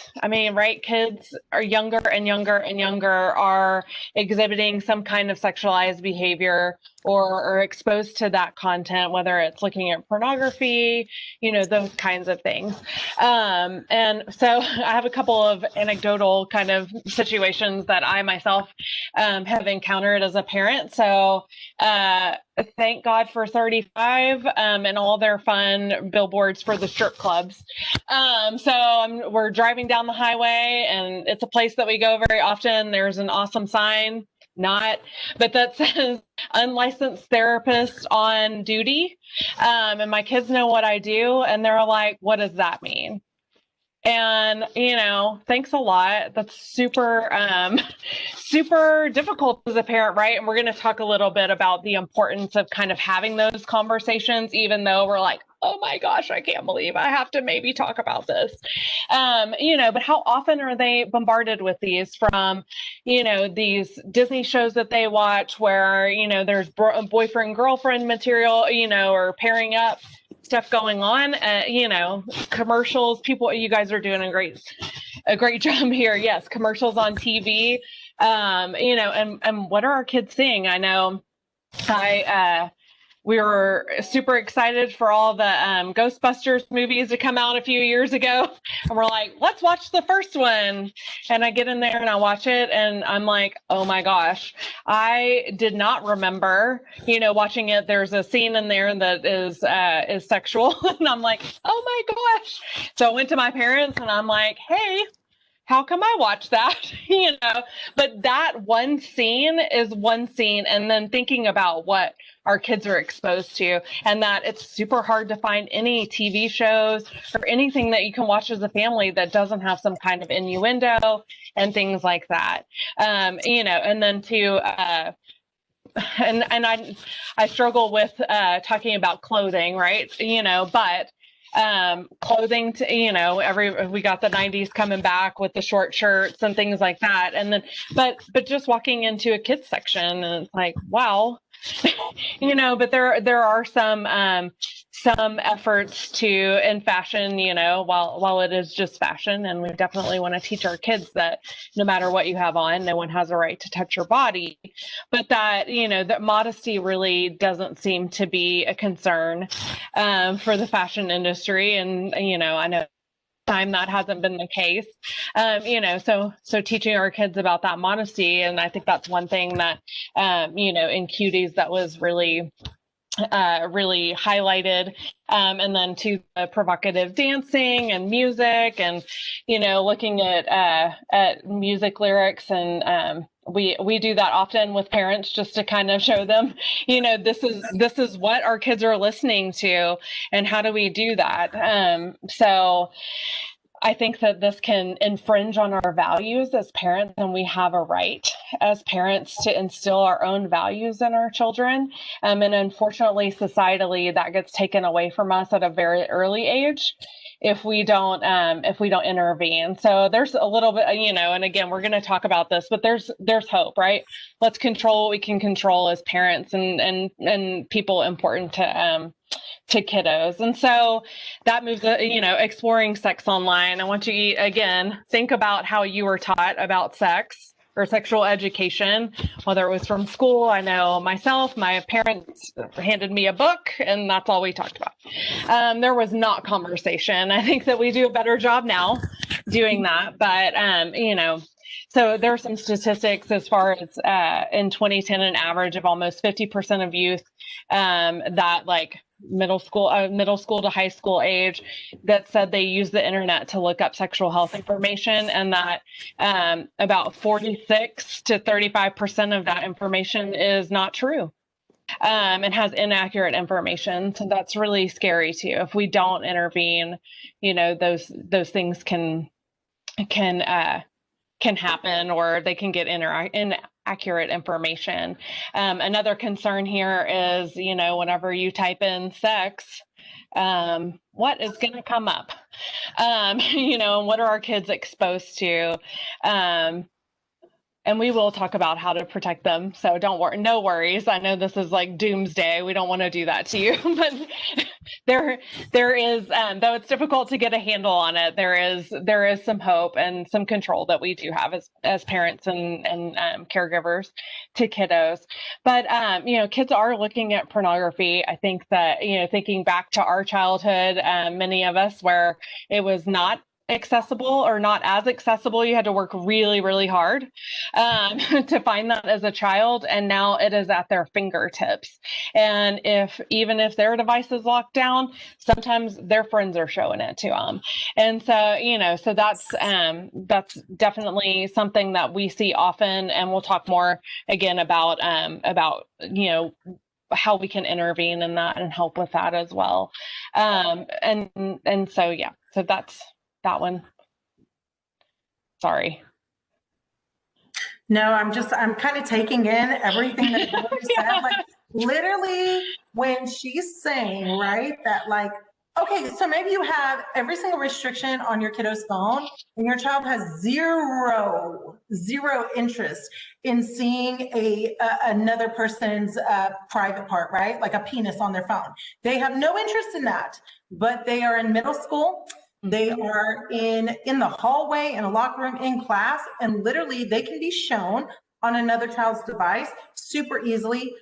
[SPEAKER 3] kids are younger and younger and younger are exhibiting some kind of sexualized behavior or are exposed to that content, whether it's looking at pornography, those kinds of things. And so I have a couple of anecdotal kind of situations that I myself have encountered as a parent. So thank God for 35 and all their fun billboards for the strip clubs. We're driving down the highway, and it's a place that we go very often. There's an awesome sign, but that says unlicensed therapist on duty. And my kids know what I do, and they're like, what does that mean? And, thanks a lot. That's super, super difficult as a parent, right? And we're going to talk a little bit about the importance of kind of having those conversations, even though we're like, oh my gosh, I can't believe I have to maybe talk about this. But how often are they bombarded with these from, these Disney shows that they watch where, there's boyfriend, girlfriend material, or pairing up stuff going on, commercials, people, you guys are doing a great job here. Yes. Commercials on TV, and what are our kids seeing? I know we were super excited for all the Ghostbusters movies to come out a few years ago. And we're like, let's watch the first one. And I get in there and I watch it and I'm like, oh my gosh, I did not remember, watching it. There's a scene in there that is sexual. And I'm like, oh my gosh. So I went to my parents and I'm like, hey, how come I watch that? But that one scene is one scene. And then thinking about what our kids are exposed to, and that it's super hard to find any TV shows or anything that you can watch as a family that doesn't have some kind of innuendo and things like that. And then and I struggle with talking about clothing, right? But clothing we got the 90s coming back with the short shirts and things like that. And then, but just walking into a kids section and it's like, wow, but there are some efforts in fashion, while it is just fashion. And we definitely want to teach our kids that no matter what you have on, no one has a right to touch your body, but that, that modesty really doesn't seem to be a concern for the fashion industry. And, I know time that hasn't been the case, so teaching our kids about that modesty. And I think that's one thing that, in Cuties that was really highlighted. And then to the provocative dancing and music and, looking at music lyrics. And we do that often with parents just to kind of show them, this is what our kids are listening to and how do we do that. So I think that this can infringe on our values as parents, and we have a right as parents to instill our own values in our children. And unfortunately, societally, that gets taken away from us at a very early age if we don't intervene. So there's a little bit, and again, we're going to talk about this, but there's hope, right? Let's control what we can control as parents and people important to kiddos. And so that moves, exploring sex online. I want you to, again, think about how you were taught about sex or sexual education, whether it was from school. I know myself, my parents handed me a book and that's all we talked about. There was not conversation. I think that we do a better job now doing that, but, so there are some statistics as far as in 2010, an average of almost 50% of youth that like middle school to high school age that said they use the internet to look up sexual health information, and that about 46 to 35% of that information is not true and has inaccurate information. So that's really scary too. If we don't intervene, those things can happen, or they can get accurate information. Another concern here is, whenever you type in sex, what is going to come up? And what are our kids exposed to? And we will talk about how to protect them. So don't worry, no worries. I know this is like doomsday. We don't want to do that to you, but there is, though it's difficult to get a handle on it, there is some hope and some control that we do have as parents and caregivers to kiddos. But, kids are looking at pornography. I think that, thinking back to our childhood, many of us where it was not accessible or not as accessible. You had to work really, really hard to find that as a child. And now it is at their fingertips. And even if their device is locked down, sometimes their friends are showing it to them. And so, so that's definitely something that we see often. And we'll talk more again about how we can intervene in that and help with that as well. So that's that one. Sorry.
[SPEAKER 2] No, I'm kind of taking in everything that Hillary said. Like literally when she's saying, right, that like, okay, so maybe you have every single restriction on your kiddo's phone and your child has zero interest in seeing another person's private part, right? Like a penis on their phone. They have no interest in that, but they are in middle school. They are in the hallway, in a locker room, in class, and literally they can be shown on another child's device super easily.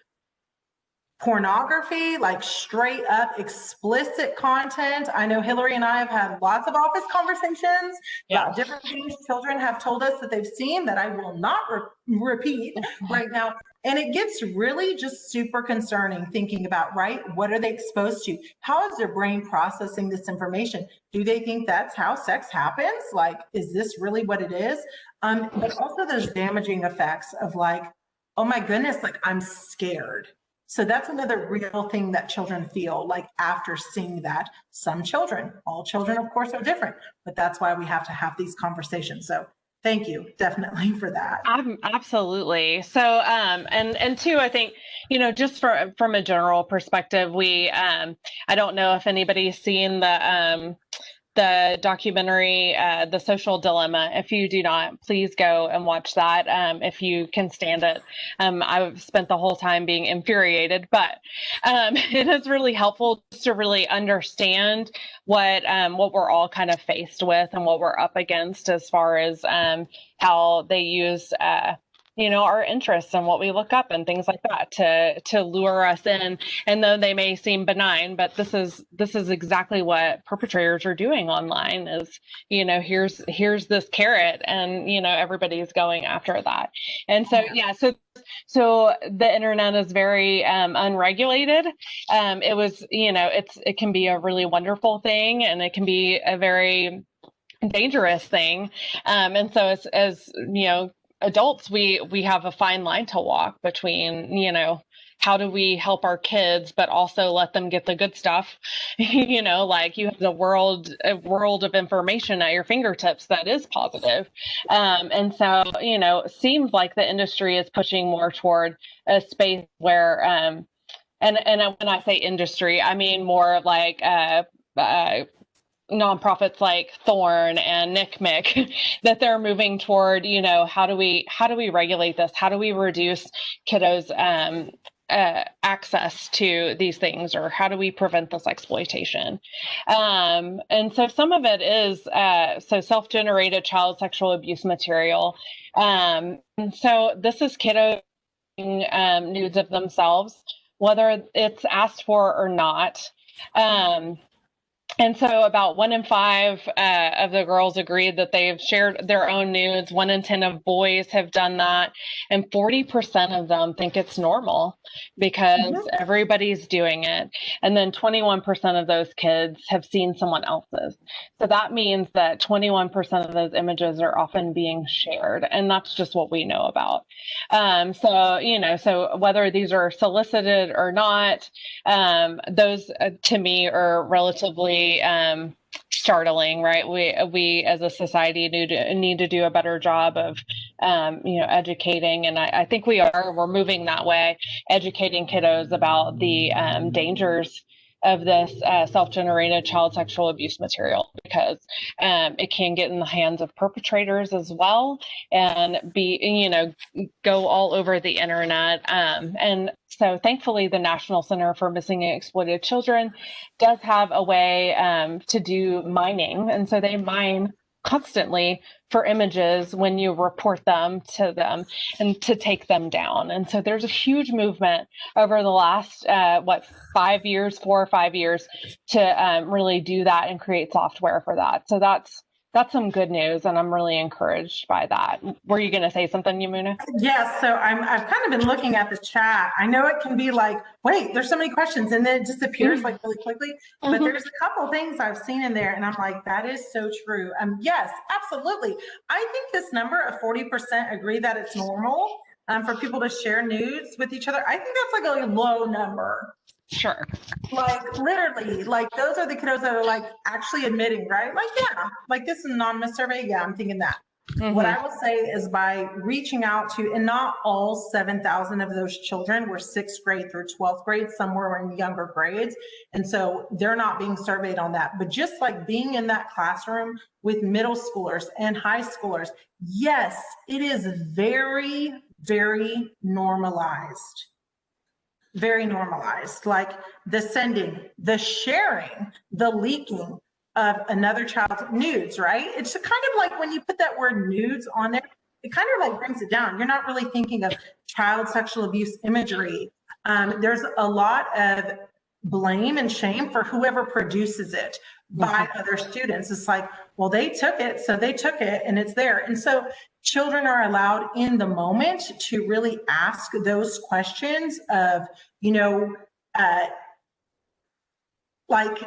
[SPEAKER 2] Pornography, like straight up explicit content. I know Hillary and I have had lots of office conversations about different things children have told us that they've seen that I will not repeat right now. And it gets really just super concerning thinking about, right, what are they exposed to? How is their brain processing this information? Do they think that's how sex happens? Like, is this really what it is? But also those damaging effects of like, oh my goodness, like I'm scared. So that's another real thing that children feel like after seeing that. Some children, all children, of course, are different, but that's why we have to have these conversations. So thank you definitely for that.
[SPEAKER 3] Absolutely. So, and two, I think, just from a general perspective, I don't know if anybody's seen the documentary, The Social Dilemma. If you do not, please go and watch that if you can stand it. I've spent the whole time being infuriated, but it is really helpful just to really understand what we're all kind of faced with and what we're up against as far as how they use our interests and what we look up and things like that to lure us in. And though they may seem benign, but this is exactly what perpetrators are doing online is, here's this carrot and, everybody's going after that. And so, so the internet is very unregulated. It was, it can be a really wonderful thing and it can be a very dangerous thing. And so as adults, we have a fine line to walk between, how do we help our kids, but also let them get the good stuff? Like you have a world of information at your fingertips that is positive. And so, it seems like the industry is pushing more toward a space where, and when I say industry, I mean more like, nonprofits like Thorn and NCMEC that they're moving toward, how do we regulate this? How do we reduce kiddos' access to these things, or how do we prevent this exploitation? And so some of it is self-generated child sexual abuse material. And so this is kiddos nudes of themselves, whether it's asked for or not. And so about 1 in 5 of the girls agreed that they've shared their own nudes. 1 in 10 of boys have done that. And 40% of them think it's normal because everybody's doing it. And then 21% of those kids have seen someone else's. So that means that 21% of those images are often being shared. And that's just what we know about. So whether these are solicited or not, those to me are relatively really startling, right? We as a society need to do a better job of educating, and I think we're moving that way, educating kiddos about the dangers of this self-generated child sexual abuse material, because it can get in the hands of perpetrators as well, and go all over the internet. And so thankfully, the National Center for Missing and Exploited Children does have a way to do mining. And so they mine constantly for images when you report them to them and to take them down. And so there's a huge movement over the last, 4 or 5 years to really do that and create software for that. So that's some good news, and I'm really encouraged by that. Were you going to say something, Yamuna?
[SPEAKER 2] Yes, so I've kind of been looking at the chat. I know it can be like, wait, there's so many questions, and then it disappears like really quickly. But there's a couple things I've seen in there, and I'm like, that is so true. Yes, absolutely. I think this number of 40% agree that it's normal for people to share nudes with each other. I think that's like a low number.
[SPEAKER 3] Sure.
[SPEAKER 2] Like literally, like those are the kiddos that are like actually admitting, right? Like, yeah, like this anonymous survey. Yeah, I'm thinking that. What I will say is by reaching out to, and not all 7,000 of those children were 6th grade through 12th grade, some were in younger grades. And so they're not being surveyed on that. But just like being in that classroom with middle schoolers and high schoolers, yes, it is very, very normalized. Very normalized, like the sending, the sharing, the leaking of another child's nudes, right? It's kind of like when you put that word nudes on there, it kind of like brings it down. You're not really thinking of child sexual abuse imagery. There's a lot of blame and shame for whoever produces it by other students. It's like, well, they took it, so they took it, and it's there. And so children are allowed in the moment to really ask those questions of, like,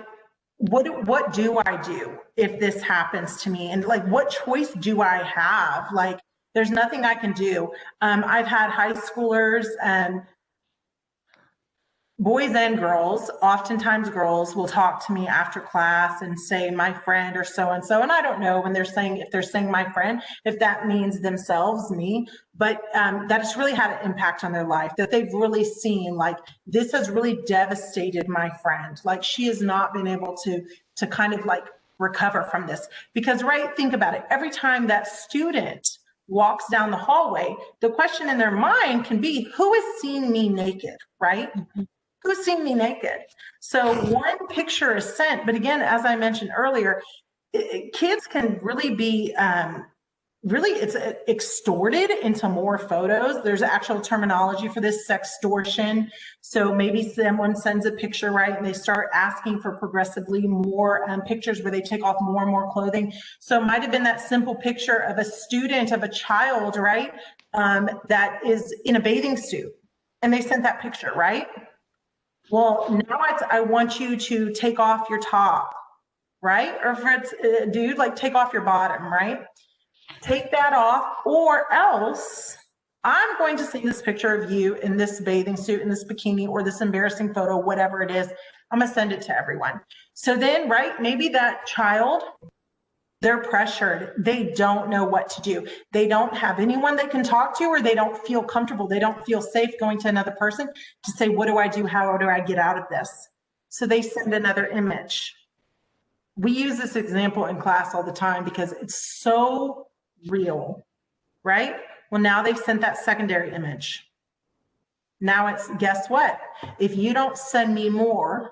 [SPEAKER 2] what do I do if this happens to me? And like, what choice do I have? Like, there's nothing I can do. I've had high schoolers and boys and girls, oftentimes girls will talk to me after class and say my friend or so-and-so. And I don't know when if they're saying my friend, if that means themselves, me, but that has really had an impact on their life, that they've really seen like, this has really devastated my friend. Like she has not been able to kind of like recover from this. Because right, think about it. Every time that student walks down the hallway, the question in their mind can be, who has seen me naked, right? Who's seen me naked? So one picture is sent, but again, as I mentioned earlier, kids can really be, it's extorted into more photos. There's actual terminology for this, sextortion. So maybe someone sends a picture, right, and they start asking for progressively more pictures where they take off more and more clothing. So it might have been that simple picture of a student, of a child, right, that is in a bathing suit, and they sent that picture, right? Well, now I want you to take off your top, right? Or if it's a dude, like take off your bottom, right? Take that off, or else I'm going to see this picture of you in this bathing suit, in this bikini, or this embarrassing photo, whatever it is. I'm gonna send it to everyone. So then, right, maybe that child, they're pressured. They don't know what to do. They don't have anyone they can talk to, or they don't feel comfortable. They don't feel safe going to another person to say, what do I do? How do I get out of this? So they send another image. We use this example in class all the time because it's so real, right? Well, now they've sent that secondary image. Now it's, guess what? If you don't send me more,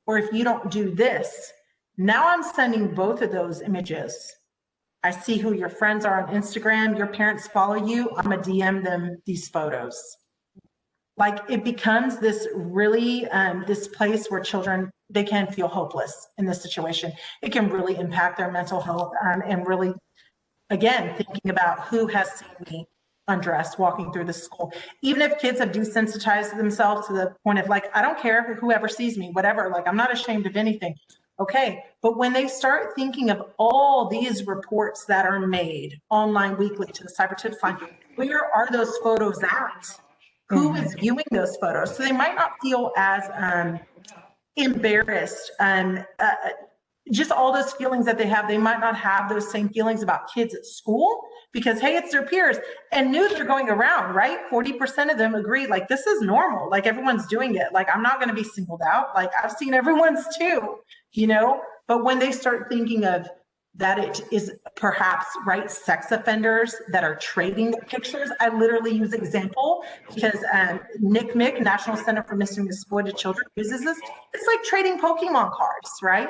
[SPEAKER 2] or if you don't do this, now I'm sending both of those images. I see who your friends are on Instagram, your parents follow you, I'm gonna DM them these photos. Like it becomes this really, this place where children, they can feel hopeless in this situation. It can really impact their mental health and really, again, thinking about who has seen me undressed walking through the school. Even if kids have desensitized themselves to the point of like, I don't care whoever sees me, whatever, like I'm not ashamed of anything. Okay, but when they start thinking of all these reports that are made online weekly to the Cyber Tips Line, where are those photos at? Who is viewing those photos? So they might not feel as embarrassed just all those feelings that they have. They might not have those same feelings about kids at school because, hey, it's their peers, and news are going around, right? 40% of them agree, like, this is normal. Like, everyone's doing it. Like, I'm not going to be singled out. Like, I've seen everyone's too, you know? But when they start thinking of that it is perhaps, right, sex offenders that are trading the pictures. I literally use example because NCMEC, National Center for Missing and Exploited Children, uses this. It's like trading Pokemon cards, right?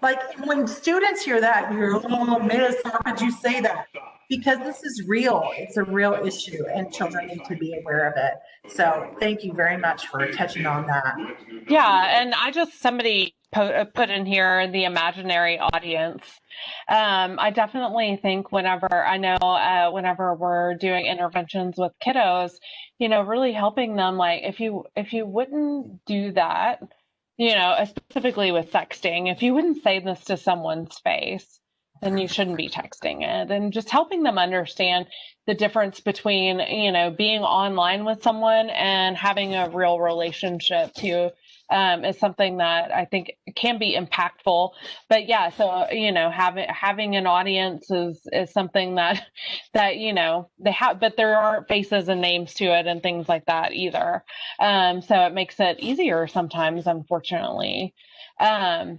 [SPEAKER 2] Like, when students hear that, you're, oh, Miss, how could you say that? Because this is real. It's a real issue, and children need to be aware of it. So thank you very much for touching on that.
[SPEAKER 3] Yeah, and somebody put in here the imaginary audience. I definitely think whenever we're doing interventions with kiddos, really helping them, like, if you wouldn't do that, specifically with sexting, if you wouldn't say this to someone's face, then you shouldn't be texting it. And just helping them understand the difference between, being online with someone and having a real relationship too, is something that I think can be impactful. But yeah, so, having an audience is something that they have, but there aren't faces and names to it and things like that either. So it makes it easier sometimes, unfortunately. So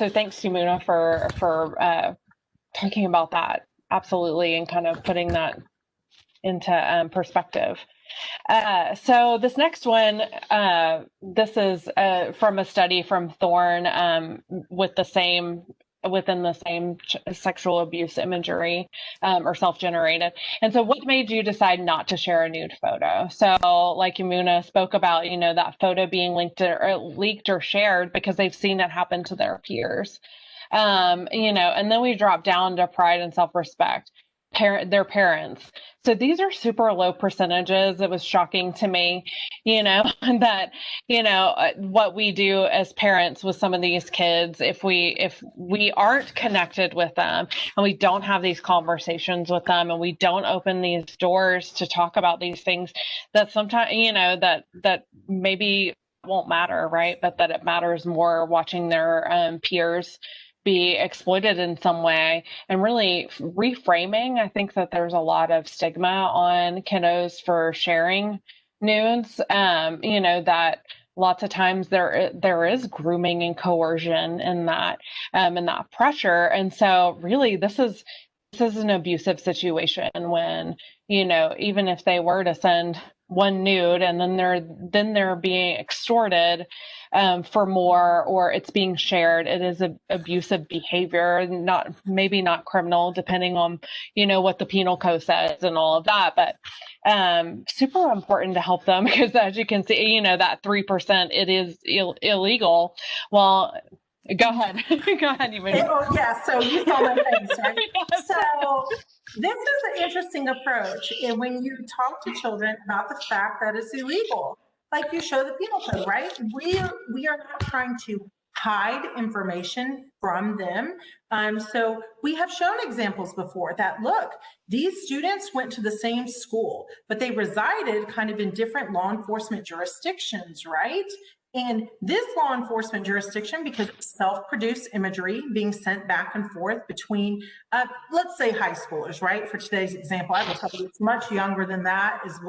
[SPEAKER 3] thanks to Muna for talking about that. Absolutely. And kind of putting that into perspective. So this next one, this is from a study from Thorne within the same sexual abuse imagery, or self-generated. And so what made you decide not to share a nude photo? So like Yamuna spoke about, that photo being leaked or shared because they've seen it happen to their peers. And then we drop down to pride and self-respect. Their parents. So these are super low percentages. It was shocking to me, that, what we do as parents with some of these kids, if we aren't connected with them and we don't have these conversations with them and we don't open these doors to talk about these things, that sometimes, that maybe won't matter, right? But that it matters more watching their peers be exploited in some way, and really reframing. I think that there's a lot of stigma on kiddos for sharing nudes, that lots of times there is grooming and coercion in that, and that pressure. And so really this is an abusive situation when, even if they were to send one nude and then they're being extorted for more, or it's being shared, it is abusive behavior, maybe not criminal, depending on, what the penal code says and all of that, but super important to help them because as you can see, that 3%, it is illegal. Well, go ahead. Go ahead.
[SPEAKER 2] Oh, yeah. So you saw my face, right?
[SPEAKER 3] Yes.
[SPEAKER 2] So this is an interesting approach. And when you talk to children about the fact that it's illegal, like you show the penal code, right? We are not trying to hide information from them. So we have shown examples before that, look, these students went to the same school, but they resided kind of in different law enforcement jurisdictions, right? And this law enforcement jurisdiction, because of self-produced imagery being sent back and forth between, let's say high schoolers, right? For today's example, I will tell you it's much younger than that is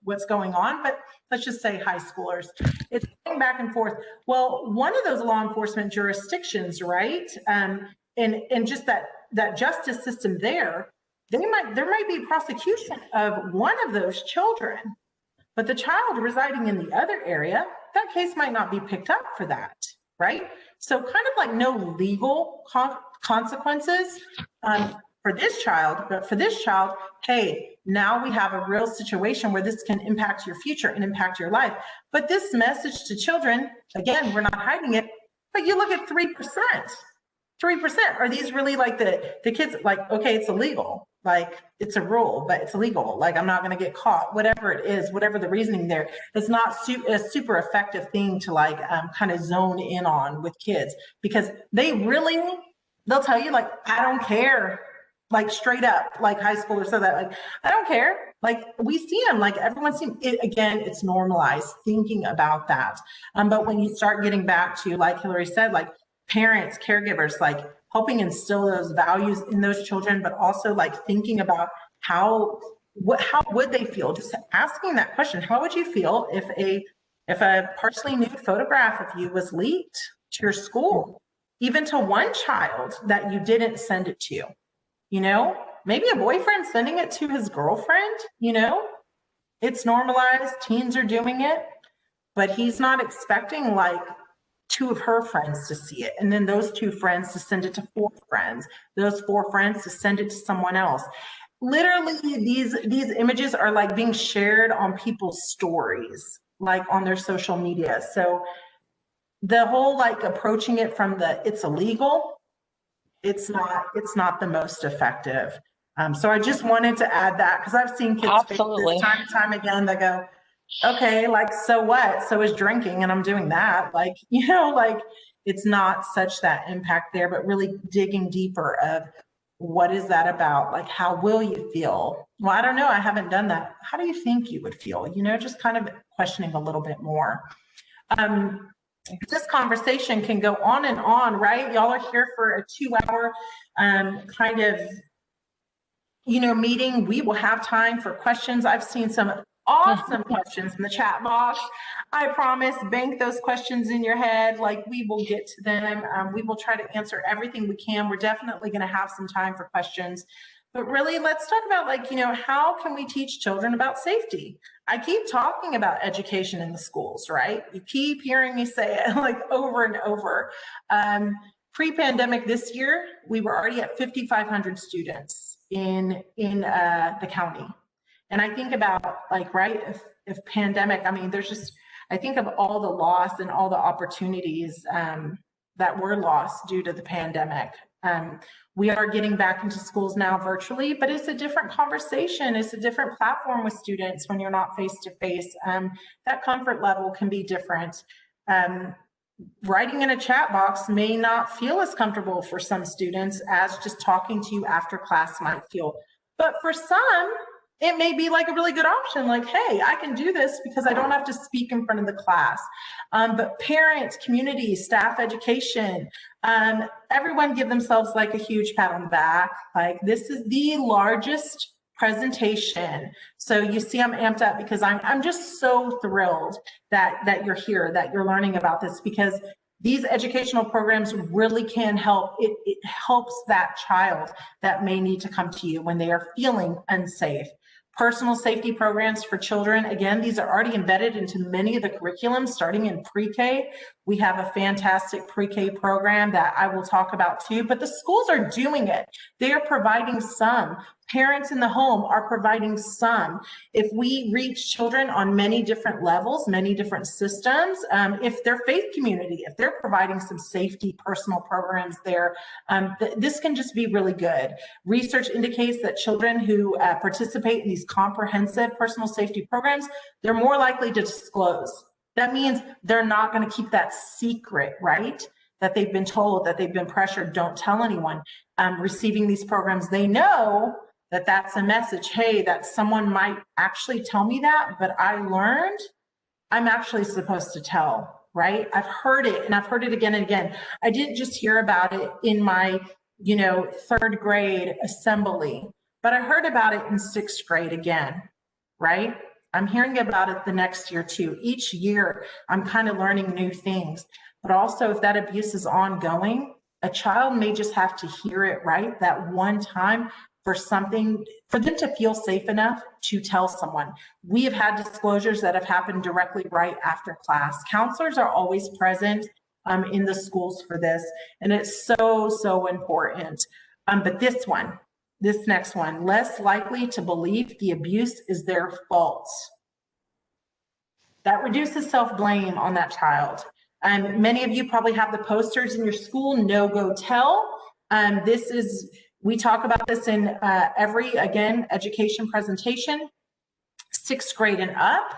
[SPEAKER 2] what's going on, but let's just say high schoolers. It's going back and forth. Well, one of those law enforcement jurisdictions, right? And just that justice system there might be prosecution of one of those children, but the child residing in the other area, that case might not be picked up for that, right? So kind of like no legal consequences for this child, but for this child, hey, now we have a real situation where this can impact your future and impact your life. But this message to children, again, we're not hiding it, but you look at 3%. 3%. Are these really like the kids, like, okay, it's illegal. Like, it's a rule, but it's illegal. Like, I'm not going to get caught, whatever it is, whatever the reasoning there. It's not a super effective thing to like kind of zone in on with kids, because they'll tell you, like, I don't care, like straight up, like high schoolers say that, like, I don't care. Like, we see them, like everyone's seen it. Again, it's normalized thinking about that. But when you start getting back to, like Hillary said, like, parents, caregivers, like helping instill those values in those children, but also like thinking about how would they feel? Just asking that question. How would you feel if a partially nude photograph of you was leaked to your school, even to one child that you didn't send it to? You know, maybe a boyfriend sending it to his girlfriend, you know, it's normalized. Teens are doing it, but he's not expecting like 2 of her friends to see it. And then those 2 friends to send it to 4 friends, those 4 friends to send it to someone else. Literally, these images are like being shared on people's stories, like on their social media. So the whole like approaching it from it's illegal, it's not the most effective. So I just wanted to add that because I've seen kids face this time and time again that go, okay, like, so what? So is drinking, and I'm doing that. Like, you know, like it's not such that impact there, but really digging deeper of what is that about? Like, how will you feel? Well, I don't know. I haven't done that. How do you think you would feel? You know, just kind of questioning a little bit more. This conversation can go on and on, right? Y'all are here for a 2-hour kind of, you know, meeting. We will have time for questions. I've seen some awesome questions in the chat box. I promise, bank those questions in your head. Like, we will get to them. We will try to answer everything we can. We're definitely going to have some time for questions. But really, let's talk about, like, you know, how can we teach children about safety? I keep talking about education in the schools, right? You keep hearing me say it like over and over. Pre-pandemic this year, we were already at 5,500 students in the county. And I think about, like, right, if pandemic, I mean, there's just, I think of all the loss and all the opportunities that were lost due to the pandemic. We are getting back into schools now virtually, but it's a different conversation. It's a different platform with students when you're not face-to-face. That comfort level can be different. Writing in a chat box may not feel as comfortable for some students as just talking to you after class might feel. But for some, it may be like a really good option, like, hey, I can do this because I don't have to speak in front of the class. But parents, community, staff education, everyone give themselves like a huge pat on the back. Like, this is the largest presentation. So you see I'm amped up because I'm just so thrilled that you're here, that you're learning about this, because these educational programs really can help. It helps that child that may need to come to you when they are feeling unsafe. Personal safety programs for children. Again, these are already embedded into many of the curriculums starting in pre-K. We have a fantastic pre-K program that I will talk about too, but the schools are doing it. They are providing some. Parents in the home are providing some. If we reach children on many different levels, many different systems, if their faith community, if they're providing some safety personal programs there, this can just be really good. Research indicates that children who participate in these comprehensive personal safety programs, they're more likely to disclose. That means they're not going to keep that secret, right? That they've been told, that they've been pressured, don't tell anyone. Receiving these programs, they know that that's a message. Hey, that someone might actually tell me that, but I learned I'm actually supposed to tell, right? I've heard it, and I've heard it again and again. I didn't just hear about it in my, you know, 3rd grade assembly, but I heard about it in 6th grade again, right? I'm hearing about it the next year too. Each year, I'm kind of learning new things. But also, if that abuse is ongoing, a child may just have to hear it, right? That one time for something, for them to feel safe enough to tell someone. We have had disclosures that have happened directly right after class. Counselors are always present in the schools for this, and it's so, so important. But this next one, less likely to believe the abuse is their fault. That reduces self-blame on that child. Many of you probably have the posters in your school, no go tell. We talk about this in every, again, education presentation, 6th grade and up,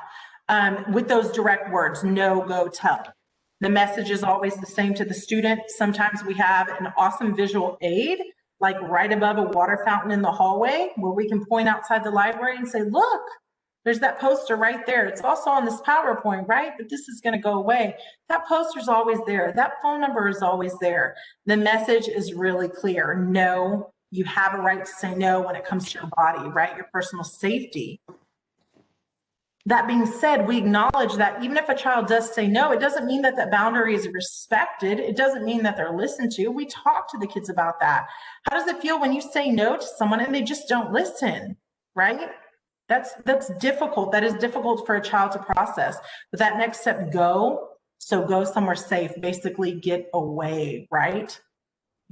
[SPEAKER 2] with those direct words, no go tell. The message is always the same to the student. Sometimes we have an awesome visual aid, like right above a water fountain in the hallway, where we can point outside the library and say, look, There's that poster right there. It's also on this PowerPoint, right? But this is going to go away. That poster's always there. That phone number is always there. The message is really clear. No, you have a right to say no when it comes to your body, right? Your personal safety. That being said, we acknowledge that even if a child does say no, it doesn't mean that that boundary is respected. It doesn't mean that they're listened to. We talk to the kids about that. How does it feel when you say no to someone and they just don't listen, right? That's difficult. That is difficult for a child to process. But that next step, go. So go somewhere safe, basically get away, right?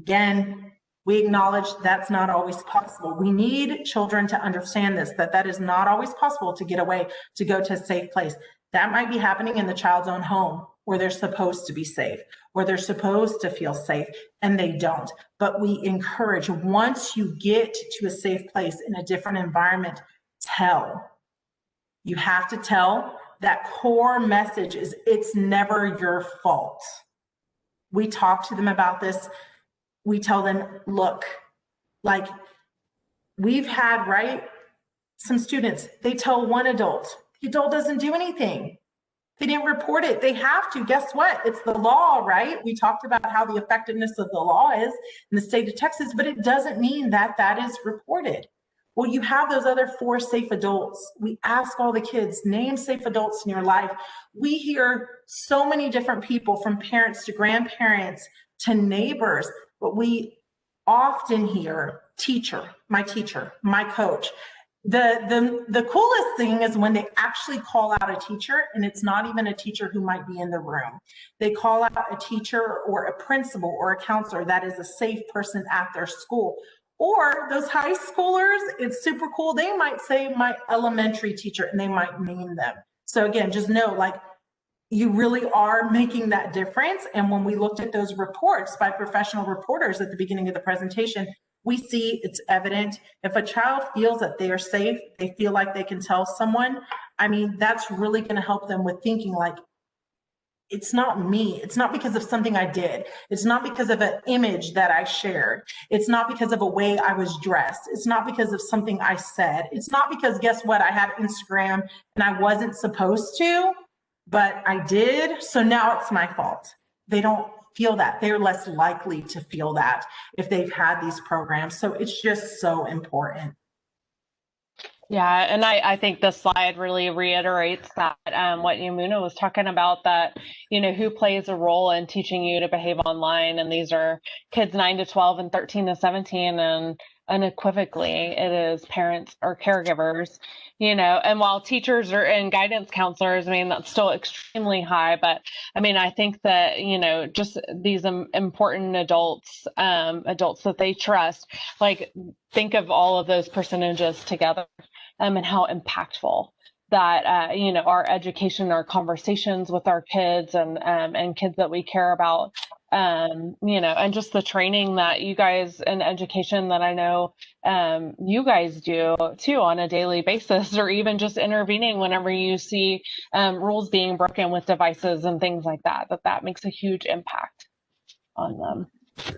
[SPEAKER 2] Again, we acknowledge that's not always possible. We need children to understand this, that is not always possible to get away, to go to a safe place. That might be happening in the child's own home where they're supposed to be safe, where they're supposed to feel safe, and they don't. But we encourage, once you get to a safe place in a different environment, tell. You have to tell. That core message is it's never your fault. We talk to them about this. We tell them, look, like we've had, right, some students, they tell one adult, the adult doesn't do anything. They didn't report it. They have to. Guess what? It's the law, right? We talked about how the effectiveness of the law is in the state of Texas, but it doesn't mean that that is reported. Well, you have those other 4 safe adults. We ask all the kids, name safe adults in your life. We hear so many different people, from parents to grandparents to neighbors, but we often hear teacher, my coach. The coolest thing is when they actually call out a teacher, and it's not even a teacher who might be in the room. They call out a teacher or a principal or a counselor that is a safe person at their school. Or those high schoolers, it's super cool. They might say my elementary teacher, and they might name them. So again, just know, like, you really are making that difference. And when we looked at those reports by professional reporters at the beginning of the presentation, we see it's evident. If a child feels that they are safe, they feel like they can tell someone, I mean, that's really going to help them with thinking like, it's not me. It's not because of something I did. It's not because of an image that I shared. It's not because of a way I was dressed. It's not because of something I said. It's not because, guess what, I had Instagram and I wasn't supposed to, but I did. So now it's my fault. They don't feel that. They're less likely to feel that if they've had these programs. So it's just so important.
[SPEAKER 3] Yeah, and I think the slide really reiterates that, what Yamuna was talking about, that, you know, who plays a role in teaching you to behave online. And these are kids 9 to 12 and 13 to 17, and unequivocally it is parents or caregivers, you know. And while teachers are and guidance counselors, I mean, that's still extremely high. But I mean, I think that, you know, just these important adults, adults that they trust, like, think of all of those percentages together. And how impactful that, you know, our education, our conversations with our kids and kids that we care about, you know, and just the training that you guys and education that I know you guys do too on a daily basis, or even just intervening whenever you see rules being broken with devices and things like that, that makes a huge impact on them.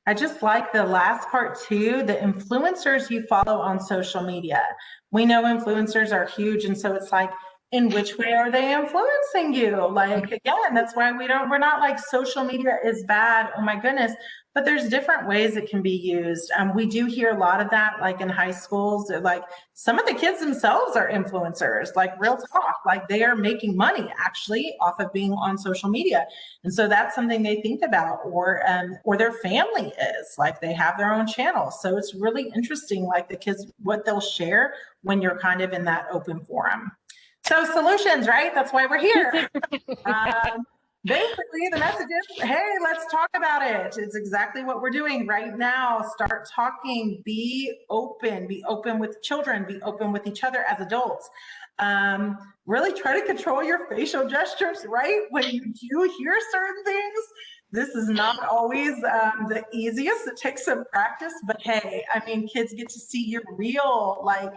[SPEAKER 2] I just like the last part too, the influencers you follow on social media. We know influencers are huge. And so it's like, in which way are they influencing you? Like, again, that's why we're not like social media is bad. Oh my goodness. But there's different ways it can be used. We do hear a lot of that, like in high schools. Like some of the kids themselves are influencers, like real talk, like they are making money actually off of being on social media. And so that's something they think about, or their family is, like they have their own channel. So it's really interesting, like the kids, what they'll share when you're kind of in that open forum. So solutions, right? That's why we're here. Basically, the message is, hey, let's talk about it. It's exactly what we're doing right now. Start talking, be open with children, be open with each other as adults. Really try to control your facial gestures, right? When you do hear certain things, this is not always the easiest. It takes some practice, but hey, I mean, kids get to see you're real, like,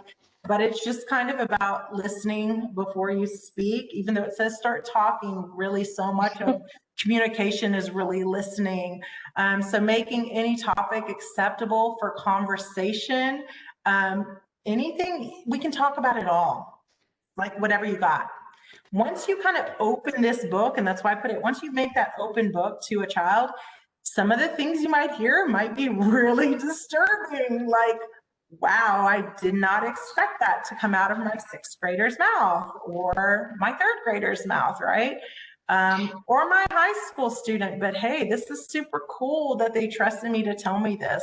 [SPEAKER 2] but it's just kind of about listening before you speak, even though it says start talking, really so much of communication is really listening. So making any topic acceptable for conversation, anything, we can talk about it all, like whatever you got. Once you kind of open this book, and that's why I put it, once you make that open book to a child, some of the things you might hear might be really disturbing. Like, wow, I did not expect that to come out of my sixth grader's mouth or my third grader's mouth, right? Or my high school student, but hey, this is super cool that they trusted me to tell me this.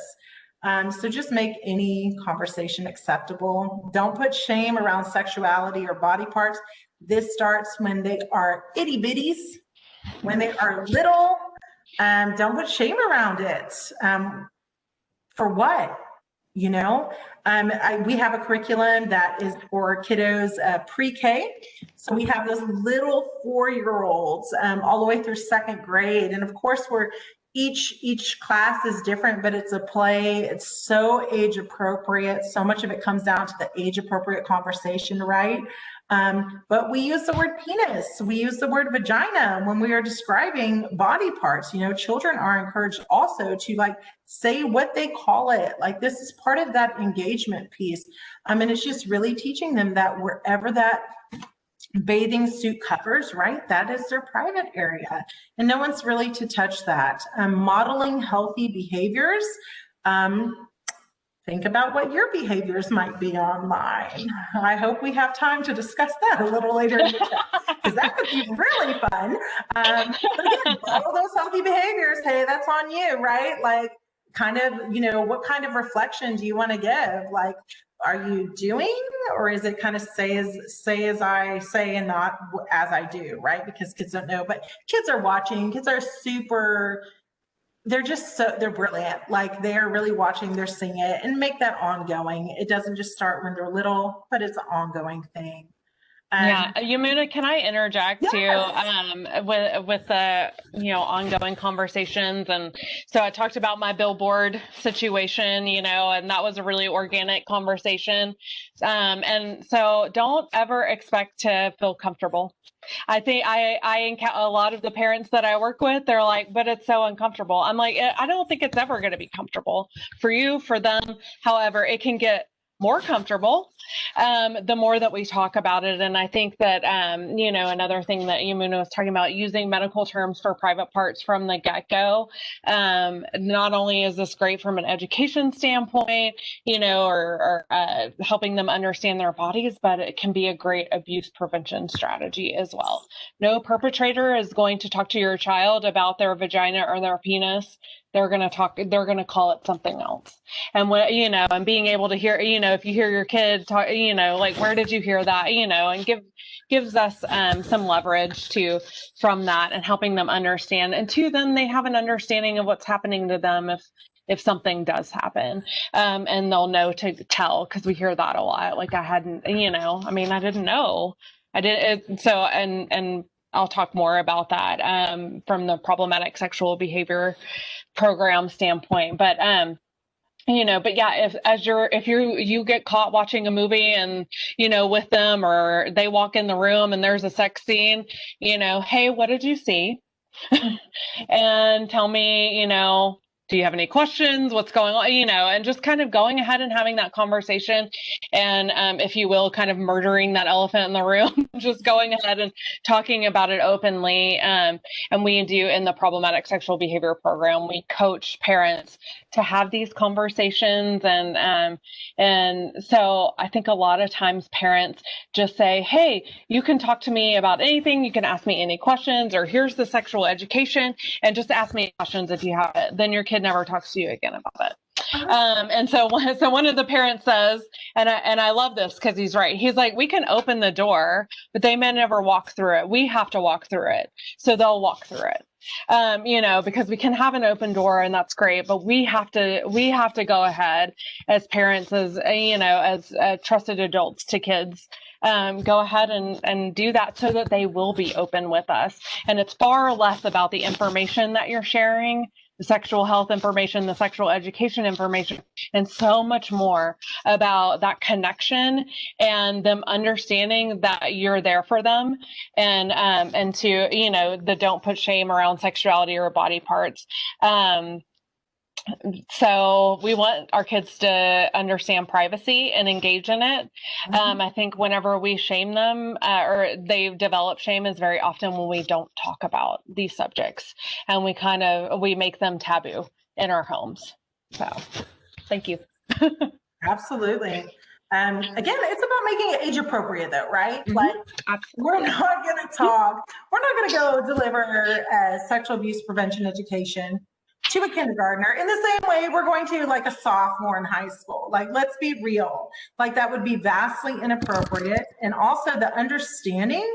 [SPEAKER 2] So just make any conversation acceptable. Don't put shame around sexuality or body parts. This starts when they are itty bitties, when they are little. Don't put shame around it. For what? You know, we have a curriculum that is for kiddos pre-K. So we have those little 4-year-olds all the way through second grade. And of course, each class is different, but it's a play. It's so age appropriate. So much of it comes down to the age appropriate conversation, right? But we use the word penis, we use the word vagina when we are describing body parts. You know, children are encouraged also to like say what they call it. Like this is part of that engagement piece. And it's just really teaching them that wherever that bathing suit covers, right, that is their private area. And no one's really to touch that. Modeling healthy behaviors. Think about what your behaviors might be online. I hope we have time to discuss that a little later in the chat, because that could be really fun. But again, all those healthy behaviors, hey, that's on you, right? Like kind of, you know, what kind of reflection do you want to give? Like, are you doing, or is it kind of say as I say and not as I do, right? Because kids don't know, but kids are watching, kids are super, they're just so, they're brilliant. Like they're really watching, they're seeing it, and make that ongoing. It doesn't just start when they're little, but it's an ongoing thing.
[SPEAKER 3] Yeah, Yamuna, can I interject
[SPEAKER 2] yes.
[SPEAKER 3] too, with the, you know, ongoing conversations? And so I talked about my billboard situation, you know, and that was a really organic conversation. And so don't ever expect to feel comfortable. I think I encounter a lot of the parents that I work with, they're like, but it's so uncomfortable. I'm like, I don't think it's ever going to be comfortable for you, for them. However, it can get more comfortable the more that we talk about it. And I think that, you know, another thing that Yamuna was talking about, using medical terms for private parts from the get-go. Not only is this great from an education standpoint, you know, or helping them understand their bodies, but it can be a great abuse prevention strategy as well. No perpetrator is going to talk to your child about their vagina or their penis. They're going to call it something else. And when, you know, and being able to hear, you know, if you hear your kid talk, you know, like, where did you hear that, you know, and gives us some leverage from that, and helping them understand. And two, then they have an understanding of what's happening to them if something does happen, and they'll know to tell, because we hear that a lot. Like, I hadn't, you know, I mean, I didn't know. I didn't. So, and I'll talk more about that from the problematic sexual behavior program standpoint. But you know, but yeah, if you get caught watching a movie and, you know, with them, or they walk in the room and there's a sex scene, you know, hey, what did you see? And tell me, you know, do you have any questions? What's going on? You know, and just kind of going ahead and having that conversation, and if you will, kind of murdering that elephant in the room, just going ahead and talking about it openly. And we do, in the problematic sexual behavior program, we coach parents to have these conversations. And so I think a lot of times parents just say, hey, you can talk to me about anything. You can ask me any questions, or here's the sexual education, and just ask me questions if you have it. Then your kid never talks to you again about it. And so one of the parents says, and I love this because he's right. He's like, we can open the door, but they may never walk through it. We have to walk through it. So they'll walk through it. You know, because we can have an open door, and that's great, but we have to go ahead as parents, as, you know, as trusted adults to kids, go ahead and do that, so that they will be open with us. And it's far less about the information that you're sharing, the sexual health information, the sexual education information, and so much more about that connection and them understanding that you're there for them, and to, you know, the don't put shame around sexuality or body parts. So we want our kids to understand privacy and engage in it. I think whenever we shame them or they develop shame is very often when we don't talk about these subjects and we make them taboo in our homes. So thank you.
[SPEAKER 2] Absolutely. Again, it's about making it age appropriate though, right? Like we're not going to go deliver sexual abuse prevention education to a kindergartner in the same way we're going to like a sophomore in high school. Like, let's be real. Like that would be vastly inappropriate. And also the understanding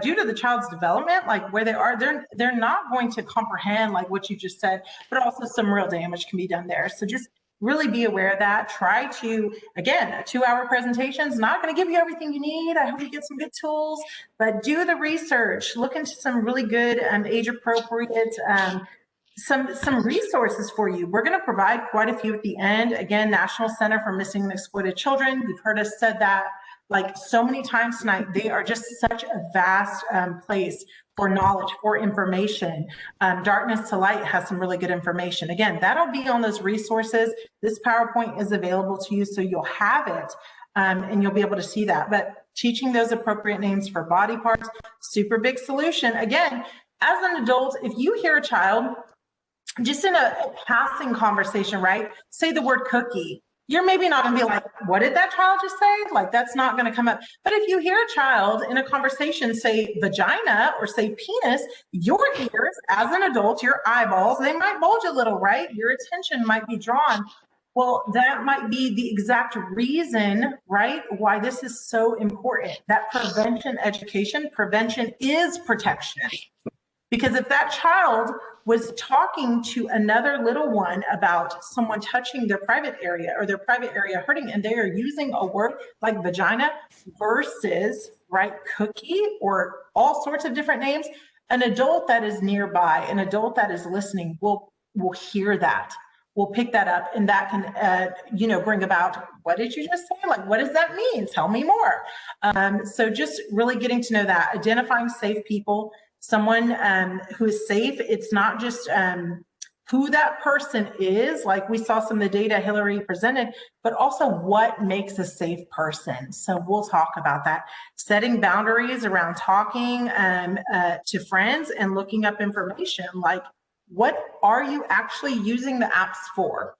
[SPEAKER 2] due to the child's development, like where they are, they're not going to comprehend like what you just said, but also some real damage can be done there. So just really be aware of that. Try to, again, a 2-hour presentation is not going to give you everything you need. I hope you get some good tools, but do the research, look into some really good age appropriate some resources for you. We're going to provide quite a few at the end. Again, National Center for Missing and Exploited Children. You've heard us said that like so many times tonight. They are just such a vast place for knowledge, for information. Darkness to Light has some really good information. Again, that'll be on those resources. This PowerPoint is available to you, so you'll have it and you'll be able to see that. But teaching those appropriate names for body parts, super big solution. Again, as an adult, if you hear a child just in a passing conversation, right, say the word cookie, you're maybe not gonna be like, what did that child just say? Like, that's not gonna come up. But if you hear a child in a conversation say vagina or say penis, your ears, as an adult, your eyeballs, they might bulge a little, right? Your attention might be drawn. Well, that might be the exact reason, right, why this is so important. That prevention education, prevention is protection. Because if that child was talking to another little one about someone touching their private area or their private area hurting, and they are using a word like vagina versus, right, cookie or all sorts of different names, an adult that is nearby, an adult that is listening will hear that, will pick that up, and that can, bring about, what did you just say? Like, what does that mean? Tell me more. So just really getting to know that, identifying safe people, someone who is safe. It's not just who that person is, like we saw some of the data Hillary presented, but also what makes a safe person. So we'll talk about that. Setting boundaries around talking to friends and looking up information, like what are you actually using the apps for?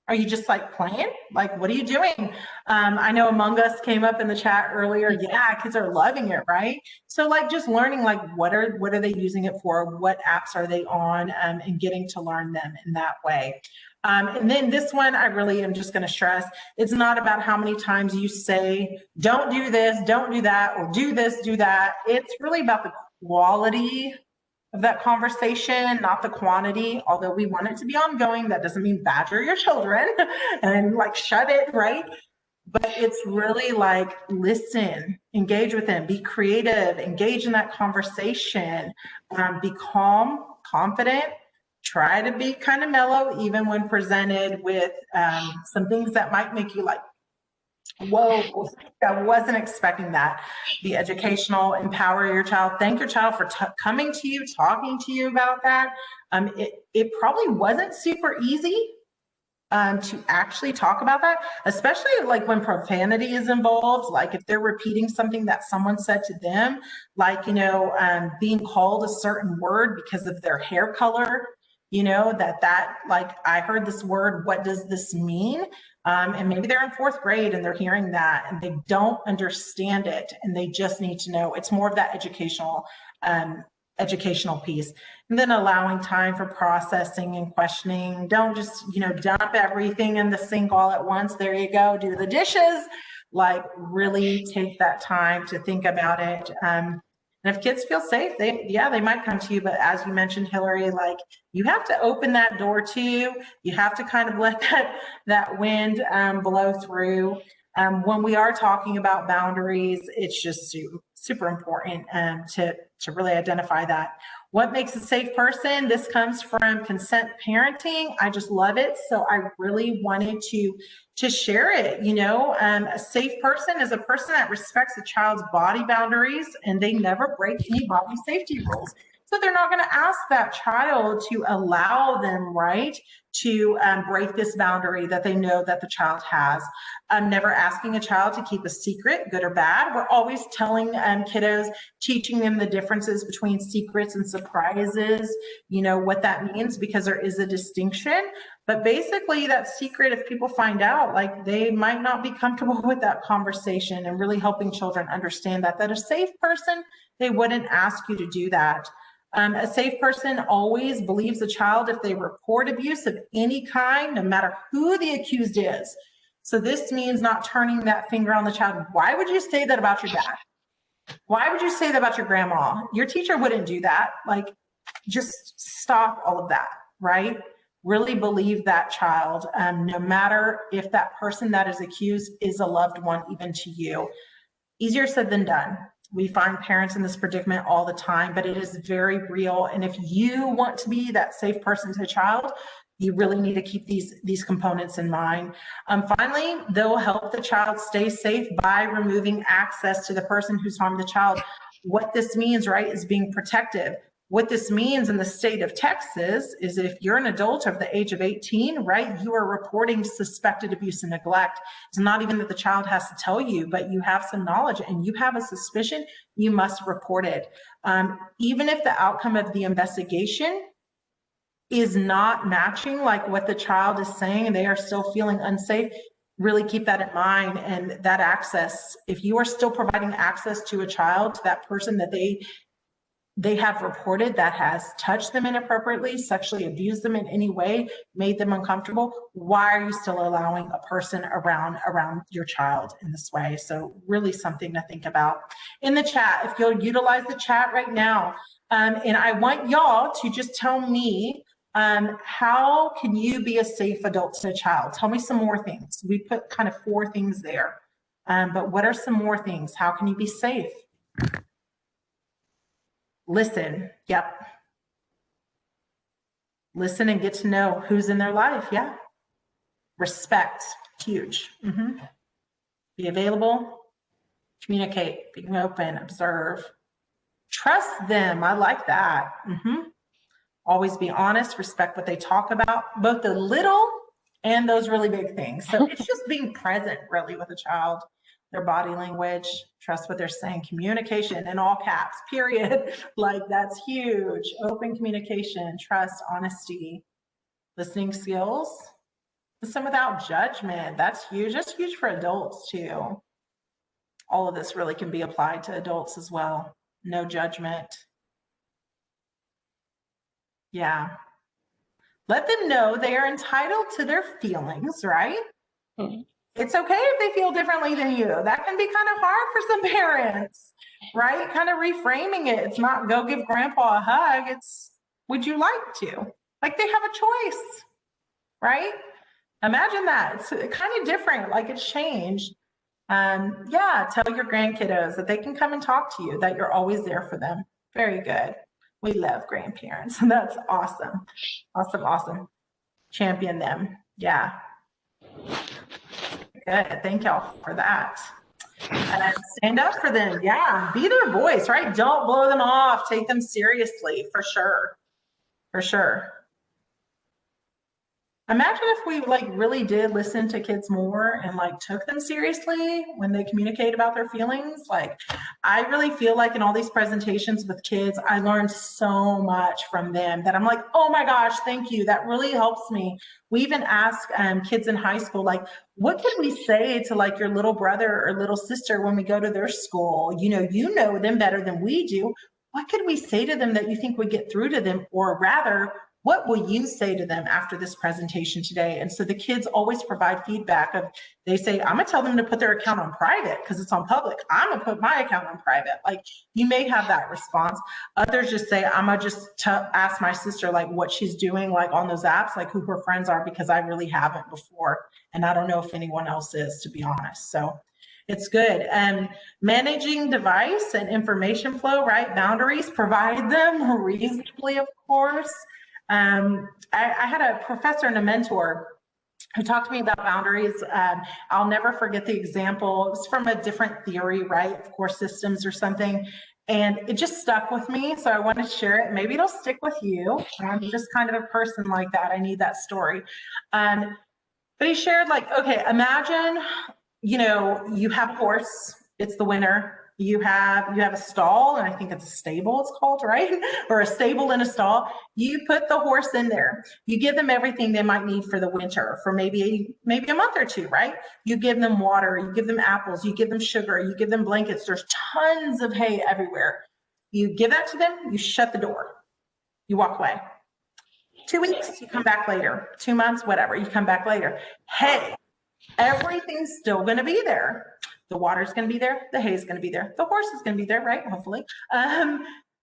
[SPEAKER 2] Are you just like playing? Like, what are you doing? I know Among Us came up in the chat earlier. Yeah, kids are loving it, right? So like just learning like what are they using it for? What apps are they on? And getting to learn them in that way. And then this one, I really am just going to stress, it's not about how many times you say, don't do this, don't do that, or do this, do that. It's really about the quality of that conversation, not the quantity. Although we want it to be ongoing, that doesn't mean badger your children and like shut it, right? But it's really like listen, engage with them, be creative, engage in that conversation, be calm, confident, try to be kind of mellow, even when presented with some things that might make you like, whoa, I wasn't expecting that. Be educational, empower your child, thank your child for coming to you, talking to you about that. It probably wasn't super easy to actually talk about that, especially like when profanity is involved, like if they're repeating something that someone said to them, like, being called a certain word because of their hair color, that like, I heard this word, what does this mean? And maybe they're in 4th grade and they're hearing that and they don't understand it and they just need to know. It's more of that educational piece. And then allowing time for processing and questioning. Don't just, dump everything in the sink all at once. There you go, do the dishes. Like really take that time to think about it. And if kids feel safe, they might come to you. But as you mentioned, Hillary, like you have to open that door too. You have to kind of let that wind blow through. When we are talking about boundaries, it's just super important to really identify that. What makes a safe person? This comes from consent parenting. I just love it. So I really wanted to share it. A safe person is a person that respects a child's body boundaries and they never break any body safety rules. So they're not going to ask that child to allow them, right, to break this boundary that they know that the child has. Never asking a child to keep a secret, good or bad. We're always telling kiddos, teaching them the differences between secrets and surprises, you know, what that means, because there is a distinction. But basically that secret, if people find out, like, they might not be comfortable with that conversation, and really helping children understand that a safe person, they wouldn't ask you to do that. A safe person always believes a child if they report abuse of any kind, no matter who the accused is. So this means not turning that finger on the child. Why would you say that about your dad? Why would you say that about your grandma? Your teacher wouldn't do that. Like, just stop all of that, right? Really believe that child, no matter if that person that is accused is a loved one, even to you. Easier said than done. We find parents in this predicament all the time, but it is very real. And if you want to be that safe person to a child, you really need to keep these components in mind. Finally, they'll help the child stay safe by removing access to the person who's harmed the child. What this means, right, is being protective. What this means in the state of Texas is if you're an adult of the age of 18, right, you are reporting suspected abuse and neglect. It's not even that the child has to tell you, but you have some knowledge and you have a suspicion, you must report it. Even if the outcome of the investigation is not matching like what the child is saying and they are still feeling unsafe, really keep that in mind. And that access, if you are still providing access to a child, to that person that they have reported that has touched them inappropriately, sexually abused them in any way, made them uncomfortable, why are you still allowing a person around your child in this way? So really something to think about. In the chat, if you'll utilize the chat right now, and I want y'all to just tell me, how can you be a safe adult to a child? Tell me some more things. We put kind of 4 things there, but what are some more things? How can you be safe? Listen. Yep. Listen and get to know who's in their life. Yeah. Respect. Huge. Be available. Communicate. Be open. Observe. Trust them. I like that. Always be honest. Respect what they talk about, both the little and those really big things. So it's just being present really with a child. Their body language, trust what they're saying, communication in all caps, period. Like, that's huge. Open communication, trust, honesty, listening skills, listen without judgment. That's huge. That's huge for adults too. All of this really can be applied to adults as well. No judgment. Yeah. Let them know they are entitled to their feelings, right? It's okay if they feel differently than you. That can be kind of hard for some parents, right? Kind of reframing it. It's not go give grandpa a hug. It's, would you like to? Like, they have a choice, right? Imagine that. It's kind of different, like it's changed. Yeah, tell your grandkiddos that they can come and talk to you, that you're always there for them. Very good. We love grandparents. That's awesome. Awesome, awesome. Champion them. Yeah. Good. Thank y'all for that. Stand up for them. Yeah. Be their voice, right? Don't blow them off. Take them seriously, for sure. For sure. Imagine if we like really did listen to kids more and like took them seriously when they communicate about their feelings. Like, I really feel like in all these presentations with kids, I learned so much from them that I'm like, oh my gosh, thank you. That really helps me. We even ask kids in high school, like, what can we say to like your little brother or little sister when we go to their school? You know them better than we do. What could we say to them that you think would get through to them? Or rather, what will you say to them after this presentation today? And so the kids always provide feedback of, they say, I'm gonna tell them to put their account on private because it's on public. I'm gonna put my account on private. Like, you may have that response. Others just say, I'm gonna just ask my sister like what she's doing like on those apps, like who her friends are, because I really haven't before. And I don't know if anyone else is, to be honest. So it's good. And managing device and information flow, right? Boundaries, provide them reasonably, of course. I had a professor and a mentor who talked to me about boundaries. I'll never forget the example. It was from a different theory, right? Of course, systems or something. And it just stuck with me. So I wanted to share it. Maybe it'll stick with you. I'm just kind of a person like that. I need that story. But he shared, like, okay, imagine, you have a horse. It's the winter. You have a stall, and I think it's a stable, it's called, right? Or a stable and a stall. You put the horse in there. You give them everything they might need for the winter, for maybe a month or two, right? You give them water, you give them apples, you give them sugar, you give them blankets. There's tons of hay everywhere. You give that to them, you shut the door, you walk away. 2 weeks, you come back later. 2 months, whatever, you come back later. Hey, everything's still going to be there. The water's going to be there. The hay's going to be there. The horse is going to be there, right? Hopefully.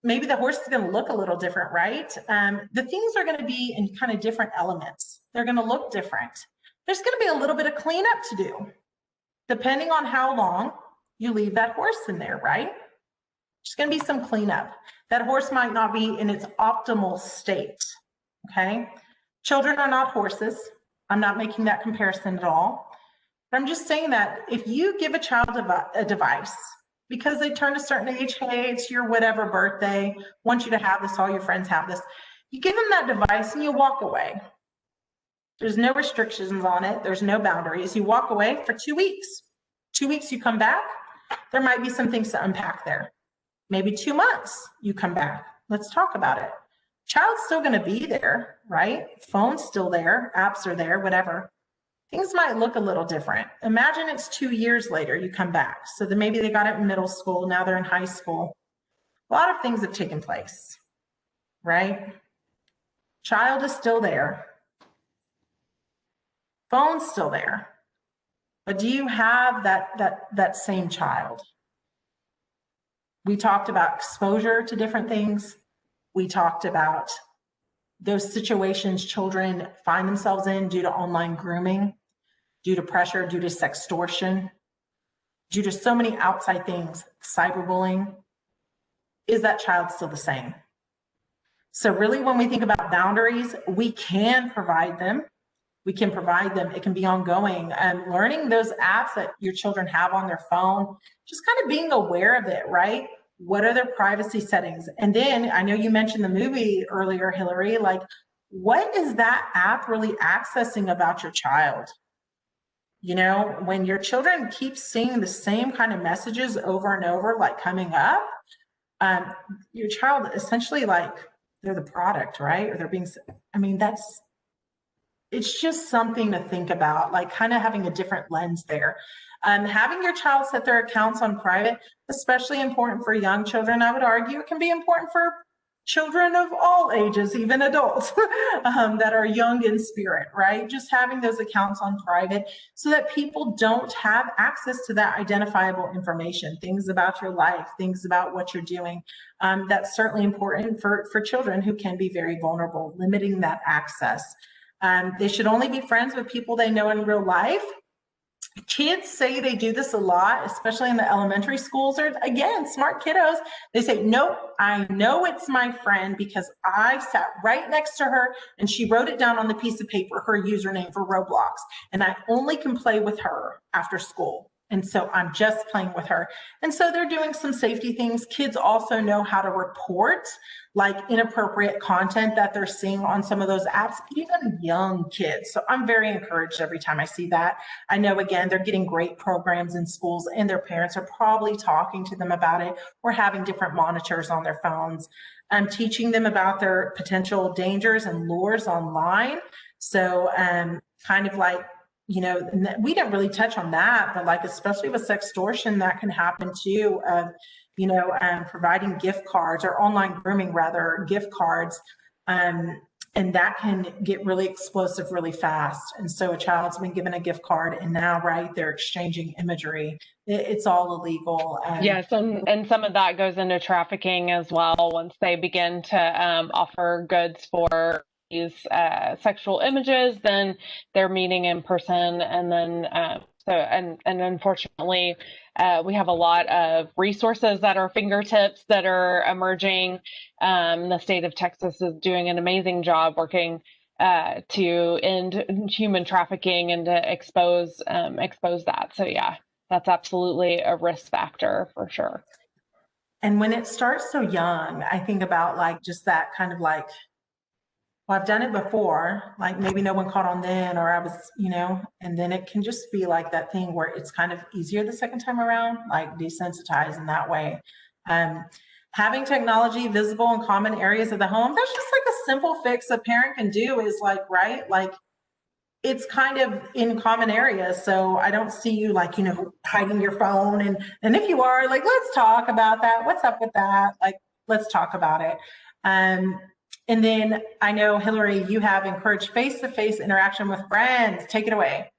[SPEAKER 2] Maybe the horse is going to look a little different, right? The things are going to be in kind of different elements. They're going to look different. There's going to be a little bit of cleanup to do, depending on how long you leave that horse in there, right? There's going to be some cleanup. That horse might not be in its optimal state, okay? Children are not horses. I'm not making that comparison at all. I'm just saying that if you give a child a device because they turn a certain age, hey, it's your whatever birthday, want you to have this, all your friends have this, you give them that device and you walk away. There's no restrictions on it. There's no boundaries. You walk away for 2 weeks. 2 weeks, you come back. There might be some things to unpack there. Maybe 2 months, you come back. Let's talk about it. Child's still going to be there, right? Phone's still there. Apps are there, whatever. Things might look a little different. Imagine it's 2 years later, you come back. So then maybe they got it in middle school, now they're in high school. A lot of things have taken place, right? Child is still there. Phone's still there. But do you have that same child? We talked about exposure to different things. We talked about those situations children find themselves in due to online grooming, due to pressure, due to sextortion, due to so many outside things, cyberbullying. Is that child still the same? So really, when we think about boundaries, we can provide them. We can provide them. It can be ongoing. Learning those apps that your children have on their phone, just kind of being aware of it, right? What are their privacy settings? And then I know you mentioned the movie earlier, Hillary, like what is that app really accessing about your child? You know, when your children keep seeing the same kind of messages over and over, like coming up, your child essentially like they're the product, right? Or they're being, I mean, it's just something to think about, like kind of having a different lens there. Having your child set their accounts on private, especially important for young children. I would argue it can be important for children of all ages, even adults that are young in spirit, right? Just having those accounts on private so that people don't have access to that identifiable information, things about your life, things about what you're doing. That's certainly important for children who can be very vulnerable, limiting that access. They should only be friends with people they know in real life. Kids say they do this a lot, especially in the elementary schools. Or again, smart kiddos, they say, nope, I know it's my friend because I sat right next to her and she wrote it down on the piece of paper, her username for Roblox, and I only can play with her after school. And so I'm just playing with her. And so they're doing some safety things. Kids also know how to report like inappropriate content that they're seeing on some of those apps, even young kids. So I'm very encouraged every time I see that. I know, again, they're getting great programs in schools and their parents are probably talking to them about it or having different monitors on their phones. I'm teaching them about their potential dangers and lures online. So kind of like, you know, we didn't really touch on that, but like, especially with sextortion, that can happen too, you know, providing gift cards or online grooming, rather, gift cards. And that can get really explosive really fast. And so a child's been given a gift card and now, right, they're exchanging imagery. It's all illegal.
[SPEAKER 3] Yes, and some of that goes into trafficking as well once they begin to offer goods for these sexual images, then they're meeting in person, and then and unfortunately we have a lot of resources at our fingertips that are emerging. The state of Texas is doing an amazing job working to end human trafficking and to expose that. So yeah, that's absolutely a risk factor for sure.
[SPEAKER 2] And when it starts so young, I think about like just that kind of like, well, I've done it before, like maybe no one caught on then, or I was, and then it can just be like that thing where it's kind of easier the second time around, like desensitized in that way. Um, Having technology visible in common areas of the home, that's just like a simple fix a parent can do is like, right? Like it's kind of in common areas. So I don't see you like, hiding your phone. And if you are, like, let's talk about that. What's up with that? Like, let's talk about it. And then I know, Hillary, you have encouraged face-to-face interaction with friends. Take it away.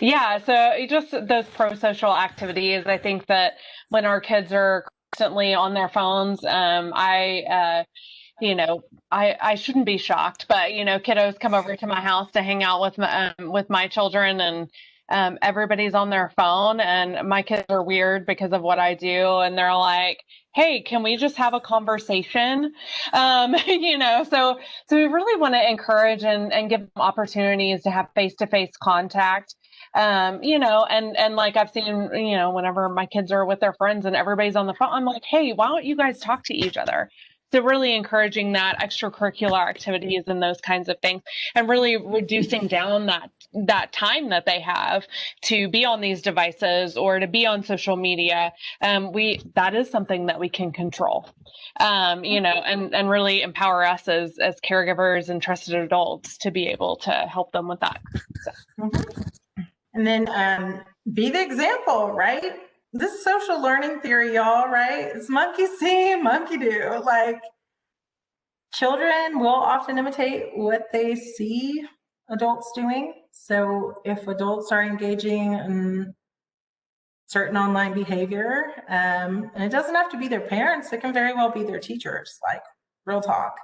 [SPEAKER 3] Yeah, so just those pro-social activities. I think that when our kids are constantly on their phones, I shouldn't be shocked, but kiddos come over to my house to hang out with my children, and everybody's on their phone, and my kids are weird because of what I do, and they're like, "Hey, can we just have a conversation?" So we really want to encourage and give them opportunities to have face-to-face contact. And like I've seen, whenever my kids are with their friends and everybody's on the phone, I'm like, "Hey, why don't you guys talk to each other?" So really encouraging that extracurricular activities and those kinds of things, and really reducing down that time that they have to be on these devices or to be on social media. That is something that we can control, and really empower us as caregivers and trusted adults to be able to help them with that. So.
[SPEAKER 2] And then be the example, right? This is social learning theory, y'all, right? It's monkey see, monkey do. Like children will often imitate what they see adults doing. So if adults are engaging in certain online behavior, and it doesn't have to be their parents, it can very well be their teachers, like real talk.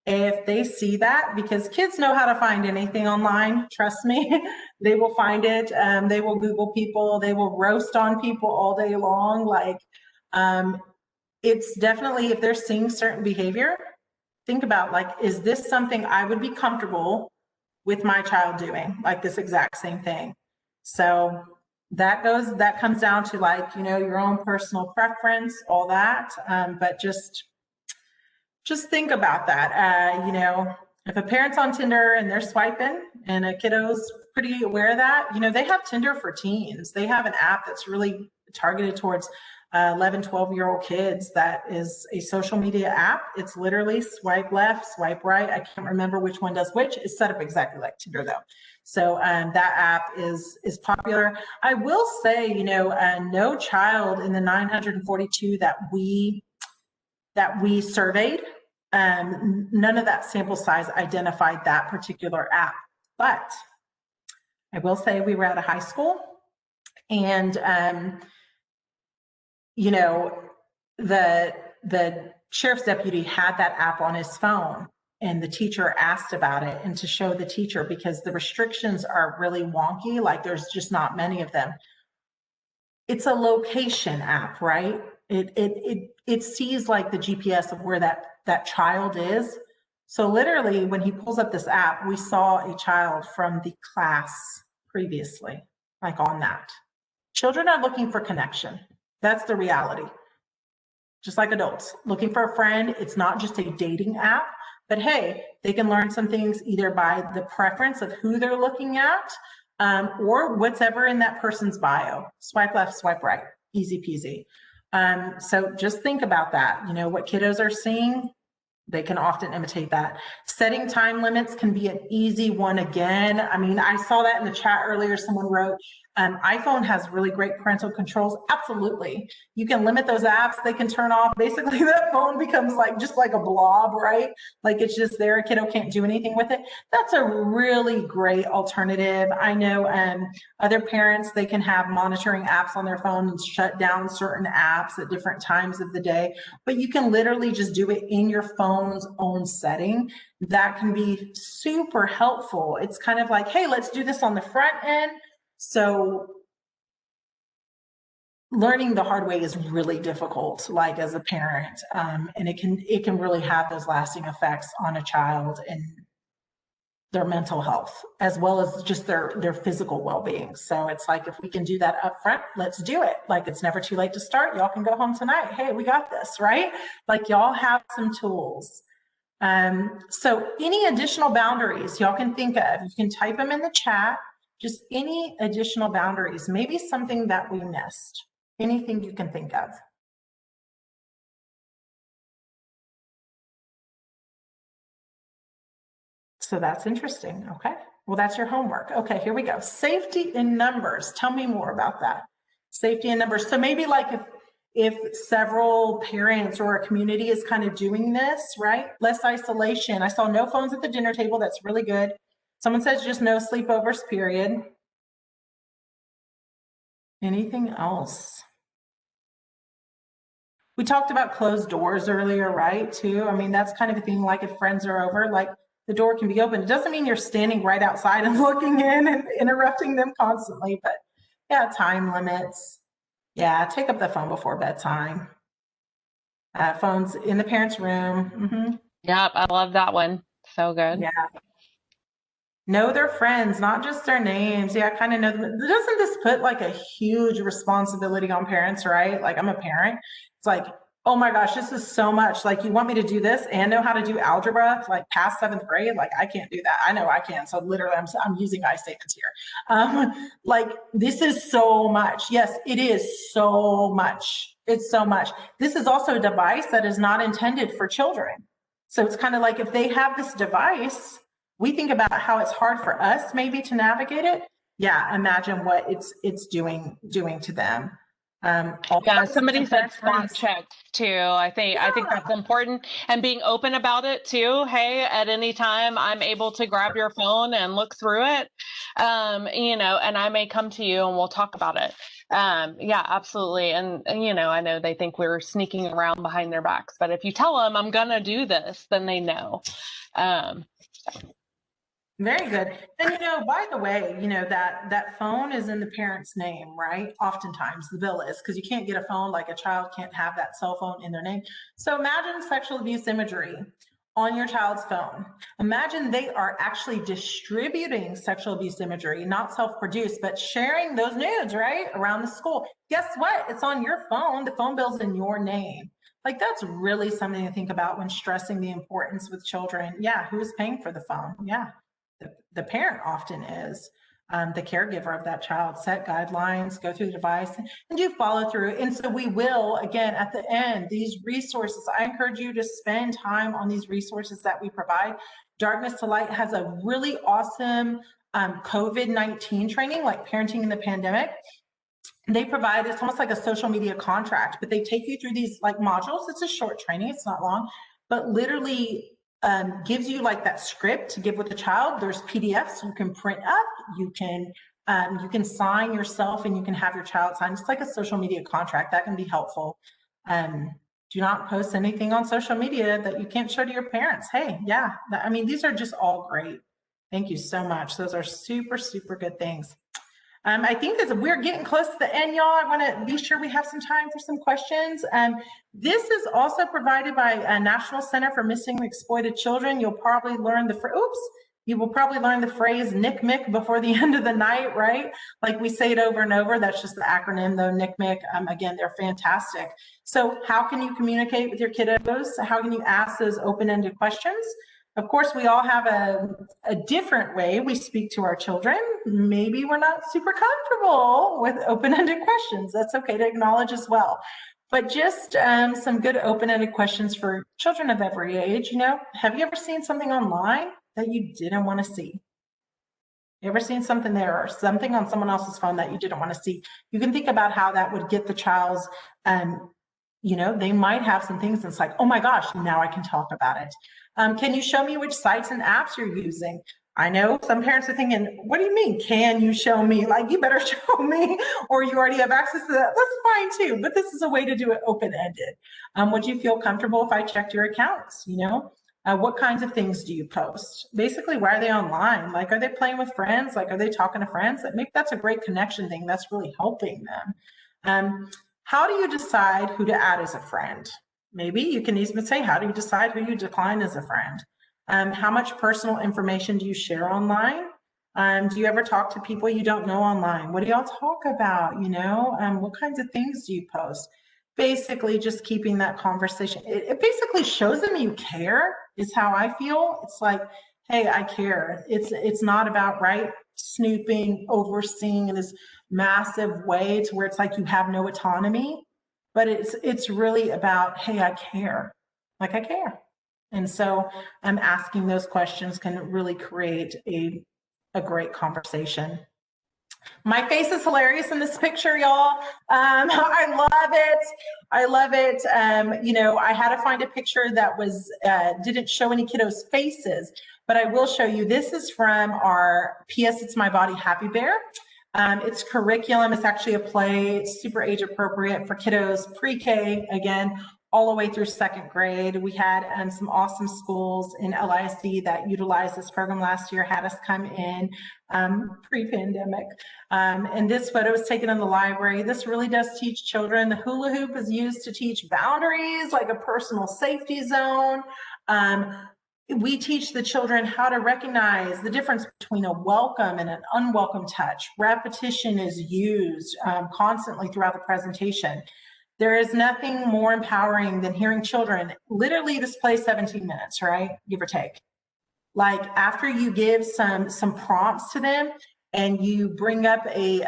[SPEAKER 2] If they see that, because kids know how to find anything online, trust me, they will find it. They will Google people, they will roast on people all day long. Like, it's definitely, if they're seeing certain behavior, think about like, is this something I would be comfortable with my child doing, like this exact same thing? So that comes down to like, your own personal preference, all that. But just think about that. If a parent's on Tinder and they're swiping and a kiddo's pretty aware of that, they have Tinder for teens. They have an app that's really targeted towards 11, 12-year-old kids. That is a social media app. It's literally swipe left, swipe right. I can't remember which one does which. It's set up exactly like Tinder though. So that app is popular. I will say, no child in the 942 that we surveyed, none of that sample size identified that particular app. But I will say we were at a high school, and the sheriff's deputy had that app on his phone, and the teacher asked about it, and to show the teacher, because the restrictions are really wonky, like there's just not many of them. It's a location app, right? It sees like the GPS of where that child is. So literally when he pulls up this app, we saw a child from the class previously, like on that. Children are looking for connection. That's the reality. Just like adults, looking for a friend. It's not just a dating app, but hey, they can learn some things either by the preference of who they're looking at, or whatever in that person's bio. Swipe left, swipe right, easy peasy. So just think about that. What kiddos are seeing, they can often imitate that. Setting time limits can be an easy one again. I mean, I saw that in the chat earlier. Someone wrote, iPhone has really great parental controls. Absolutely. You can limit those apps. They can turn off. Basically, that phone becomes just like a blob, right? Like it's just there. A kiddo can't do anything with it. That's a really great alternative. I know other parents, they can have monitoring apps on their phone and shut down certain apps at different times of the day. But you can literally just do it in your phone's own setting. That can be super helpful. It's kind of like, hey, let's do this on the front end. So learning the hard way is really difficult, like as a parent, and it can really have those lasting effects on a child. And their mental health as well as just their physical well-being. So it's like, if we can do that up front, let's do it. Like, it's never too late to start. Y'all can go home tonight. Hey, we got this, right? Like, y'all have some tools. So any additional boundaries y'all can think of, you can type them in the chat. Just any additional boundaries, maybe something that we missed, anything you can think of. So that's interesting. Okay. Well, that's your homework. Okay, here we go. Safety in numbers. Tell me more about that. Safety in numbers. So maybe like if several parents or a community is kind of doing this, right? Less isolation. I saw no phones at the dinner table. That's really good. Someone says just no sleepovers, period. Anything else? We talked about closed doors earlier, right? Too. I mean, that's kind of a thing, like if friends are over, like the door can be open. It doesn't mean you're standing right outside and looking in and interrupting them constantly, but yeah, time limits. Yeah, take up the phone before bedtime. Phones in the parents' room. Mm-hmm.
[SPEAKER 3] Yep, I love that one. So good.
[SPEAKER 2] Yeah. Know their friends, not just their names. Yeah, kind of know them. Doesn't this put like a huge responsibility on parents, right? Like, I'm a parent. It's like, oh my gosh, this is so much. Like, you want me to do this and know how to do algebra, like past 7th grade? Like, I can't do that. I know I can. So literally, I'm using I statements here. Like, this is so much. Yes, it is so much. It's so much. This is also a device that is not intended for children. So it's kind of like, if they have this device, we think about how it's hard for us maybe to navigate it. Yeah, imagine what it's doing to them.
[SPEAKER 3] Yeah, somebody said spot check too. I think that's important, and being open about it too. Hey, at any time I'm able to grab your phone and look through it, and I may come to you and we'll talk about it. Yeah, absolutely. And I know they think we're sneaking around behind their backs, but if you tell them I'm gonna do this, then they know.
[SPEAKER 2] Very good. And by the way, that phone is in the parent's name, right? Oftentimes the bill is, because you can't get a phone, like a child can't have that cell phone in their name. So imagine sexual abuse imagery on your child's phone. Imagine they are actually distributing sexual abuse imagery, not self-produced, but sharing those nudes, right, around the school. Guess what? It's on your phone. The phone bill's in your name. Like, that's really something to think about when stressing the importance with children. Yeah, who's paying for the phone? Yeah. The parent often is, the caregiver of that child. Set guidelines, go through the device, and do follow through. And so we will, again, at the end, these resources, I encourage you to spend time on these resources that we provide. Darkness to Light has a really awesome COVID-19 training, like Parenting in the Pandemic. They provide, it's almost like a social media contract, but they take you through these like modules. It's a short training, it's not long, but literally gives you like that script to give with the child. There's PDFs you can print up, you can sign yourself, and you can have your child sign. It's like a social media contract that can be helpful. Do not post anything on social media that you can't show to your parents. Hey, yeah, I mean, these are just all great. Thank you so much. Those are super, super good things. I think that we're getting close to the end, y'all. I want to be sure we have some time for some questions. This is also provided by National Center for Missing and Exploited Children. You'll probably learn you will probably learn the phrase NCMEC before the end of the night, right? Like, we say it over and over. That's just the acronym though, NCMEC. Again, they're fantastic. So how can you communicate with your kiddos? How can you ask those open-ended questions? Of course, we all have a different way we speak to our children. Maybe we're not super comfortable with open-ended questions. That's okay to acknowledge as well. But just some good open-ended questions for children of every age. Have you ever seen something online that you didn't want to see? You ever seen something there, or something on someone else's phone that you didn't want to see? You can think about how that would get the child's, they might have some things that's like, oh my gosh, now I can talk about it. Can you show me which sites and apps you're using? I know some parents are thinking, what do you mean, can you show me? Like, you better show me, or you already have access to that. That's fine too, but this is a way to do it open-ended. Would you feel comfortable if I checked your accounts? What kinds of things do you post? Basically, why are they online? Like, are they playing with friends? Like, are they talking to friends? Maybe that's a great connection thing. That's really helping them. How do you decide who to add as a friend? Maybe you can even say, how do you decide who you decline as a friend? How much personal information do you share online? Do you ever talk to people you don't know online? What do y'all talk about? What kinds of things do you post? Basically, just keeping that conversation. It basically shows them you care, is how I feel. It's like, hey, I care. It's not about, right, snooping, overseeing in this massive way to where it's like you have no autonomy, but it's really about, hey, I care. Like, I care. And so I'm asking those questions can really create a great conversation. My face is hilarious in this picture, y'all. I love it. I love it. I had to find a picture that was didn't show any kiddos' faces, but I will show you. This is from our PS It's My Body Happy Bear. It's curriculum. It's actually a play. It's super age appropriate for kiddos pre-K, again, all the way through second grade. We had some awesome schools in LISD that utilized this program last year, had us come in pre-pandemic. And this photo was taken in the library. This really does teach children. The hula hoop is used to teach boundaries, like a personal safety zone. We teach the children how to recognize the difference between a welcome and an unwelcome touch. Repetition is used constantly throughout the presentation. There is nothing more empowering than hearing children literally display 17 minutes, right? Give or take. Like after you give some prompts to them and you bring up a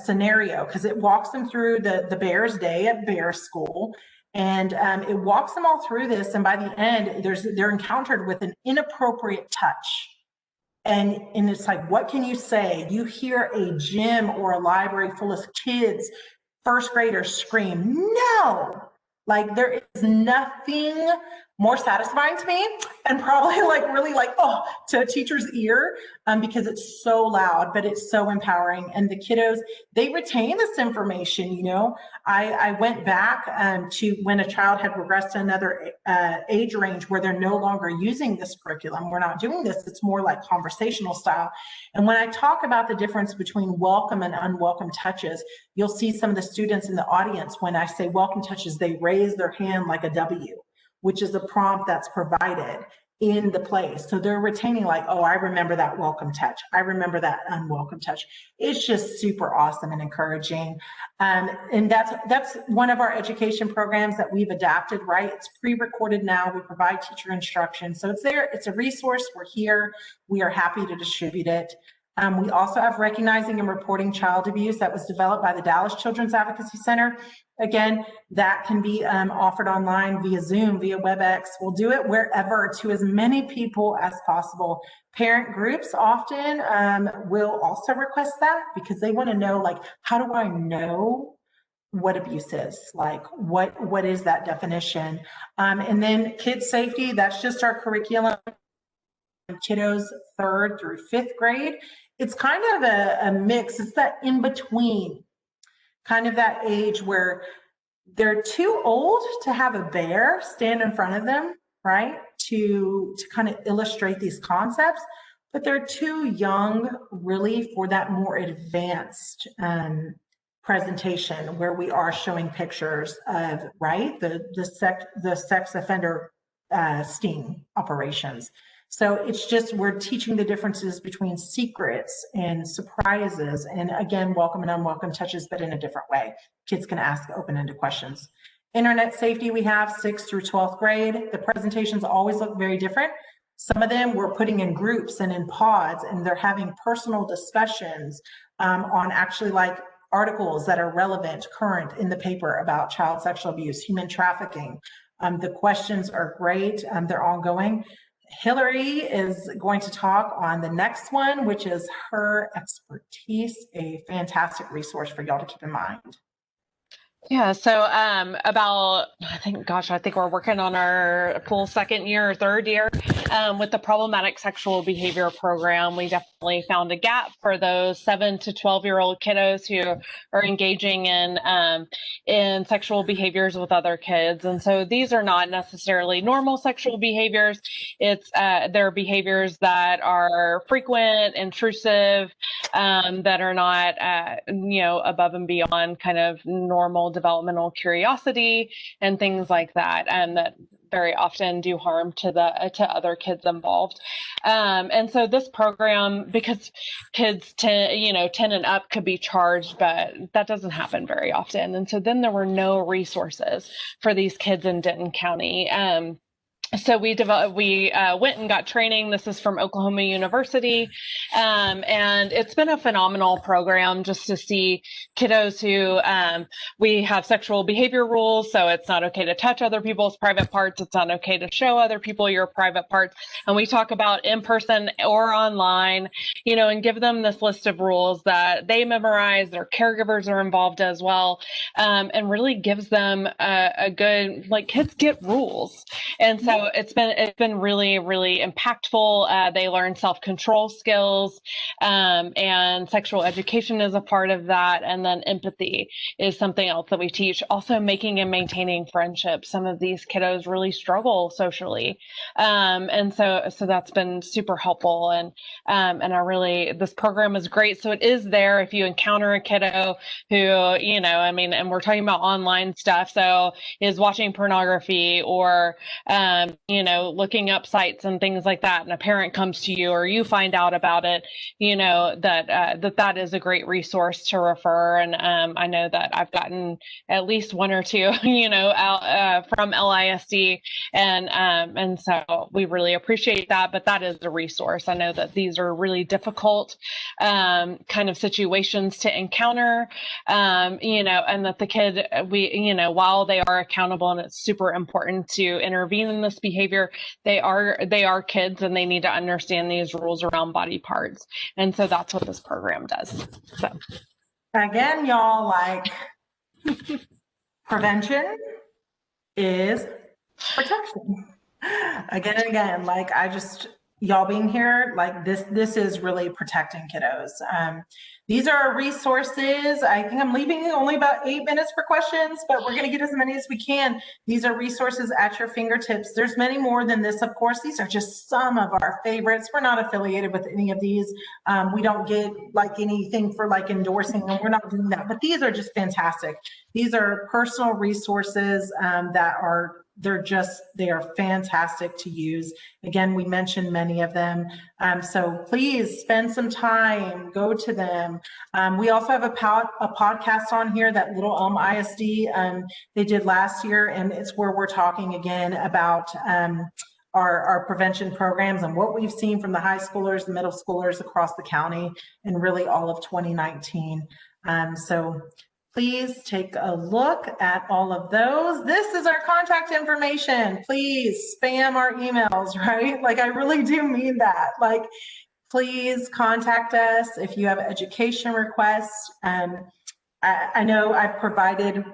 [SPEAKER 2] scenario, because it walks them through the Bears Day at Bear School. And it walks them all through this. And by the end, they're encountered with an inappropriate touch. And it's like, what can you say? You hear a gym or a library full of kids, first graders scream, no! Like there is nothing more satisfying to me and probably to a teacher's ear because it's so loud, but it's so empowering. And the kiddos, they retain this information. I went back to when a child had regressed to another age range where they're no longer using this curriculum. We're not doing this. It's more like conversational style. And when I talk about the difference between welcome and unwelcome touches, you'll see some of the students in the audience, when I say welcome touches, they raise their hand like a W, which is a prompt that's provided in the place. So they're retaining like, oh, I remember that welcome touch. I remember that unwelcome touch. It's just super awesome and encouraging. And that's one of our education programs that we've adapted, right? It's pre-recorded now. We provide teacher instruction. So it's there. It's a resource. We're here. We are happy to distribute it. We also have Recognizing and Reporting Child Abuse that was developed by the Dallas Children's Advocacy Center. Again, that can be offered online via Zoom, via WebEx. We'll do it wherever to as many people as possible. Parent groups often will also request that because they want to know, like, how do I know what abuse is? Like, what is that definition? And then kids safety, that's just our curriculum. Kiddos 3rd through 5th grade. It's kind of a mix. It's that in between, kind of that age where they're too old to have a bear stand in front of them, right? To kind of illustrate these concepts, but they're too young really for that more advanced presentation where we are showing pictures of, right, the sex offender sting operations. So it's just, we're teaching the differences between secrets and surprises, and again, welcome and unwelcome touches, but in a different way. Kids can ask open-ended questions. Internet safety, we have 6th through 12th grade. The presentations always look very different. Some of them we're putting in groups and in pods, and they're having personal discussions on actually like articles that are relevant, current in the paper about child sexual abuse, human trafficking. The questions are great. They're ongoing. Hillary is going to talk on the next one, which is her expertise, a fantastic resource for y'all to keep in mind.
[SPEAKER 3] Yeah, so I think we're working on our full 2nd year or 3rd year with the problematic sexual behavior program. We definitely found a gap for those 7 to 12-year-old kiddos who are engaging in sexual behaviors with other kids. And so these are not necessarily normal sexual behaviors. It's they're behaviors that are frequent, intrusive, that are not above and beyond kind of normal developmental curiosity and things like that, and that very often do harm to other kids involved. And so this program, because kids 10 and up could be charged, but that doesn't happen very often. And so then there were no resources for these kids in Denton County. So we went and got training. This is from Oklahoma University. And it's been a phenomenal program just to see kiddos who, we have sexual behavior rules. So it's not okay to touch other people's private parts. It's not okay to show other people your private parts. And we talk about in person or online, and give them this list of rules that they memorize. Their caregivers are involved as well. And really gives them a good, kids get rules. And so it's been really, really impactful. They learn self-control skills, and sexual education is a part of that. And then empathy is something else that we teach. Also, making and maintaining friendships. Some of these kiddos really struggle socially, and so that's been super helpful. And this program is great. So it is there if you encounter a kiddo who, and we're talking about online stuff, so is watching pornography or looking up sites and things like that, and a parent comes to you or you find out about it, that is a great resource to refer. And I know that I've gotten at least one or two, out from LISD, and so we really appreciate that. But that is a resource. I know that these are really difficult kind of situations to encounter, and that the kid, while they are accountable and it's super important to intervene in this behavior, they are kids and they need to understand these rules around body parts. And so that's what this program does. So
[SPEAKER 2] again, y'all, prevention is protection. Again and again, y'all being here, this is really protecting kiddos. These are resources. I think I'm leaving only about 8 minutes for questions, but we're going to get as many as we can. These are resources at your fingertips. There's many more than this, of course. These are just some of our favorites. We're not affiliated with any of these. We don't get anything for endorsing them. We're not doing that, but these are just fantastic. These are personal resources they are fantastic to use. Again, we mentioned many of them. So please spend some time, go to them. We also have a podcast on here that Little Elm ISD they did last year, and it's where we're talking again about our prevention programs and what we've seen from the high schoolers, the middle schoolers across the county, and really all of 2019. So please take a look at all of those. This is our contact information. Please spam our emails, right? I really do mean that. Please contact us if you have education requests. I know I've provided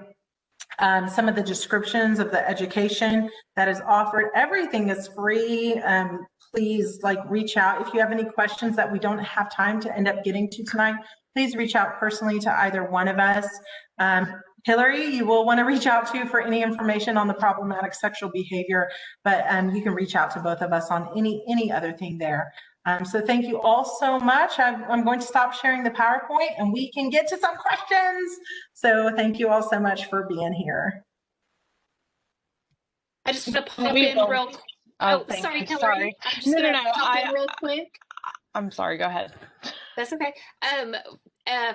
[SPEAKER 2] some of the descriptions of the education that is offered. Everything is free. Please reach out. If you have any questions that we don't have time to end up getting to tonight, please reach out personally to either one of us. Hillary, you will want to reach out to for any information on the problematic sexual behavior, but you can reach out to both of us on any other thing there. So thank you all so much. I'm going to stop sharing the PowerPoint and we can get to some questions. So thank you all so much for being here.
[SPEAKER 1] I just want to pop in real quick. Oh, sorry, Hillary.
[SPEAKER 3] Sorry.
[SPEAKER 1] I'm just going to pop in real quick.
[SPEAKER 3] I'm sorry, go ahead.
[SPEAKER 1] That's okay.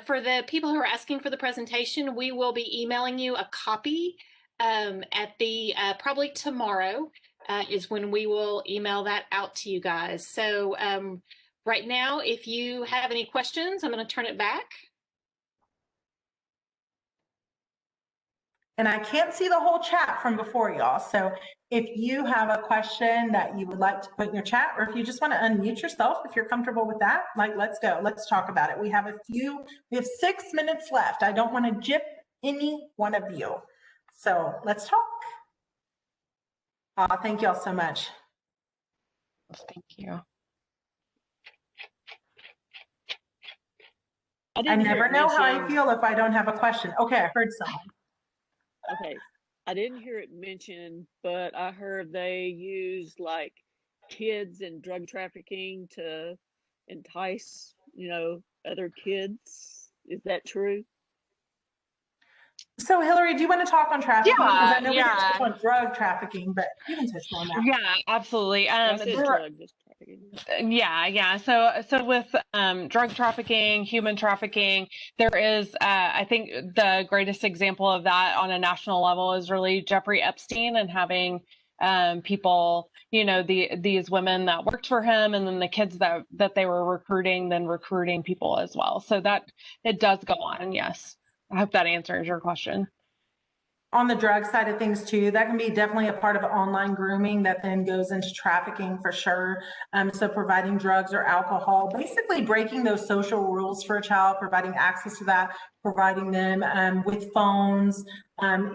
[SPEAKER 1] For the people who are asking for the presentation, we will be emailing you a copy at the probably tomorrow is when we will email that out to you guys. So right now, if you have any questions, I'm going to turn it back.
[SPEAKER 2] And I can't see the whole chat from before, y'all. So if you have a question that you would like to put in your chat, or if you just want to unmute yourself, if you're comfortable with that, let's go. Let's talk about it. We have 6 minutes left. I don't want to gyp any one of you. So let's talk. Thank you all so much.
[SPEAKER 3] Thank you.
[SPEAKER 2] I never know how I feel if I don't have a question. Okay, I heard someone.
[SPEAKER 4] Okay, I didn't hear it mentioned, but I heard they use kids and drug trafficking to entice, other kids. Is that true?
[SPEAKER 2] So Hillary, do you want to talk on trafficking? Because I know we didn't
[SPEAKER 3] Yeah.
[SPEAKER 2] touch on drug trafficking, but you can touch on that.
[SPEAKER 3] Yeah, absolutely.
[SPEAKER 4] I said drug trafficking.
[SPEAKER 3] Yeah. So with drug trafficking, human trafficking, there is, I think, the greatest example of that on a national level is really Jeffrey Epstein and having people, these women that worked for him, and then the kids that they were recruiting, then recruiting people as well. So that it does go on. Yes, I hope that answers your question.
[SPEAKER 2] On the drug side of things too, that can be definitely a part of online grooming that then goes into trafficking for sure. So providing drugs or alcohol, basically breaking those social rules for a child, providing access to that, providing them with phones,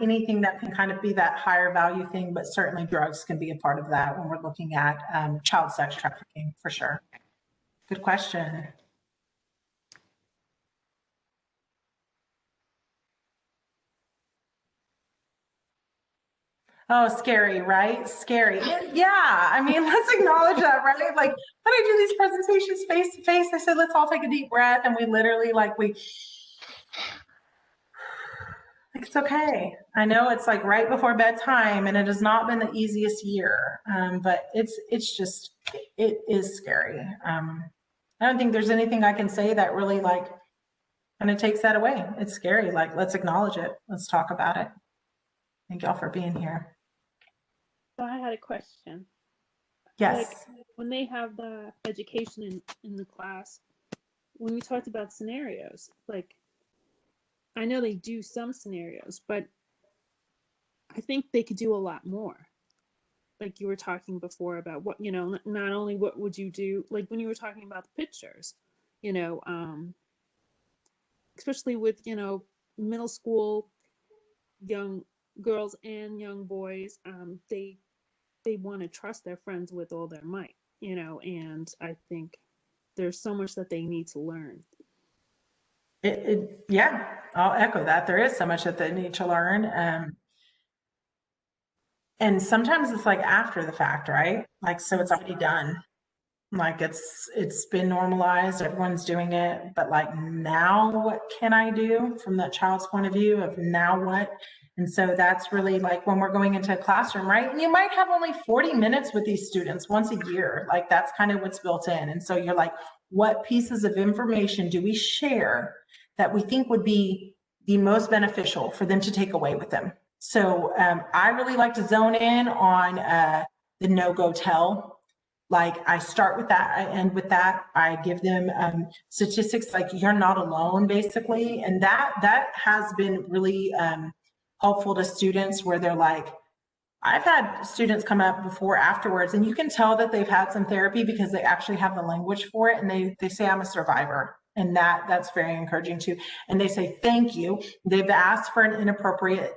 [SPEAKER 2] anything that can kind of be that higher value thing, but certainly drugs can be a part of that when we're looking at child sex trafficking for sure. Good question. Oh, scary, right? Scary. Yeah, I mean, let's acknowledge that, right? Like when I do these presentations face to face, I said, let's all take a deep breath. And we literally like, it's okay. I know it's like right before bedtime and it has not been the easiest year, but it is scary. I don't think there's anything I can say that really like kind of takes that away. It's scary. Like, let's acknowledge it. Let's talk about it. Thank y'all for being here.
[SPEAKER 5] So I had a question.
[SPEAKER 2] Yes.
[SPEAKER 5] Like when they have the education in the class, when you talked about scenarios, like I know they do some scenarios, but I think they could do a lot more. Like you were talking before about what, not only what would you do, like when you were talking about the pictures, especially with, middle school young girls and young boys, they want to trust their friends with all their might, and I think there's so much that they need to learn.
[SPEAKER 2] Yeah, I'll echo that. There is so much that they need to learn. And sometimes it's like after the fact, right? Like, so it's already done. Like it's been normalized, everyone's doing it, but like now what can I do from that child's point of view of now what? And so that's really like when we're going into a classroom, right? And you might have only 40 minutes with these students once a year. Like that's kind of what's built in. And so you're like, what pieces of information do we share that we think would be the most beneficial for them to take away with them? So I really like to zone in on the no-go tell. Like I start with that, I end with that. I give them statistics like you're not alone, basically, and that has been really helpful to students where they're like, I've had students come up before afterwards, and you can tell that they've had some therapy because they actually have the language for it, and they say I'm a survivor, and that's very encouraging too. And they say thank you. They've asked for an inappropriate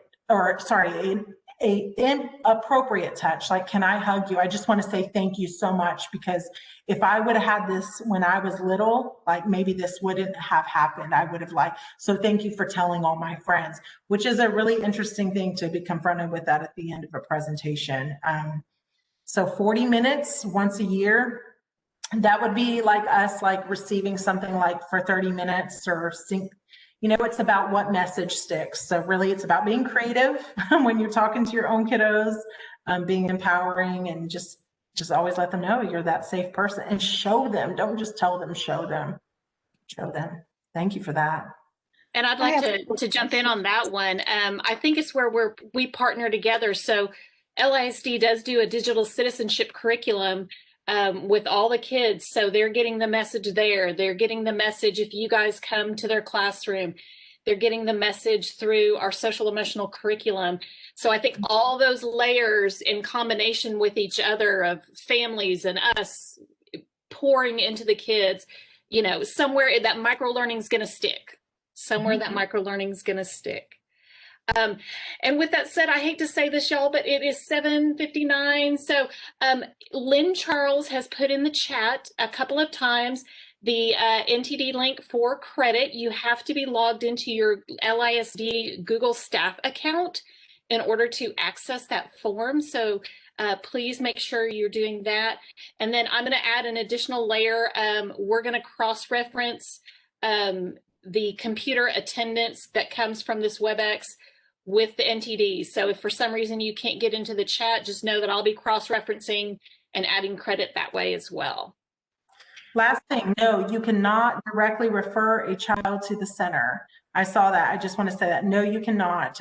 [SPEAKER 2] a inappropriate touch, like, can I hug you? I just want to say thank you so much, because if I would have had this when I was little, like maybe this wouldn't have happened. I would have so thank you for telling all my friends, which is a really interesting thing to be confronted with that at the end of a presentation. So 40 minutes once a year, that would be like us like receiving something like for 30 minutes or it's about what message sticks. So really it's about being creative when you're talking to your own kiddos, being empowering, and just always let them know you're that safe person and show them. Don't just tell them, show them. Thank you for that.
[SPEAKER 1] And I'd like to jump in on that one. I think it's where we partner together. So LISD does do a digital citizenship curriculum with all the kids. So they're getting the message there. They're getting the message if you guys come to their classroom. They're getting the message through our social emotional curriculum. So I think all those layers in combination with each other of families and us pouring into the kids, somewhere that micro learning is going to stick. Somewhere that micro learning is going to stick. And with that said, I hate to say this, y'all, but it is 7:59. So Lynn Charles has put in the chat a couple of times the NTD link for credit. You have to be logged into your LISD Google staff account in order to access that form. So please make sure you're doing that. And then I'm going to add an additional layer. We're going to cross-reference the computer attendance that comes from this WebEx with the NTDs. So if for some reason you can't get into the chat, just know that I'll be cross-referencing and adding credit that way as well.
[SPEAKER 2] Last thing, no, you cannot directly refer a child to the center. I saw that. I just want to say that. No, you cannot.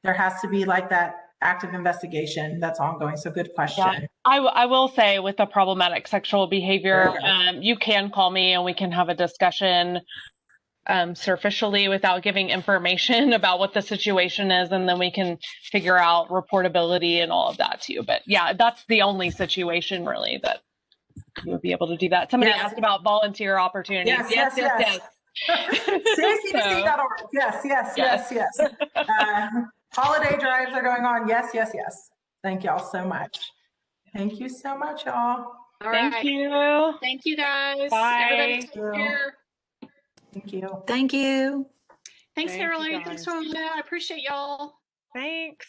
[SPEAKER 2] There has to be like that active investigation that's ongoing. So good question.
[SPEAKER 3] Yeah. I will say with the problematic sexual behavior, you can call me and we can have a discussion superficially without giving information about what the situation is, and then we can figure out reportability and all of that too. But yeah, that's the only situation really that you would be able to do that. Somebody asked about volunteer opportunities.
[SPEAKER 2] Yes. CACBC.org. Yes. Holiday drives are going on. Yes. Thank y'all so much. Thank you so much, y'all.
[SPEAKER 3] Thank you.
[SPEAKER 1] Thank you, guys.
[SPEAKER 3] Bye.
[SPEAKER 1] Everybody take care.
[SPEAKER 2] Thank you.
[SPEAKER 6] Thank you.
[SPEAKER 1] Thanks,
[SPEAKER 4] Thank you,
[SPEAKER 1] Caroline.
[SPEAKER 4] guys.
[SPEAKER 1] Thanks, Rhonda. I appreciate y'all.
[SPEAKER 3] Thanks.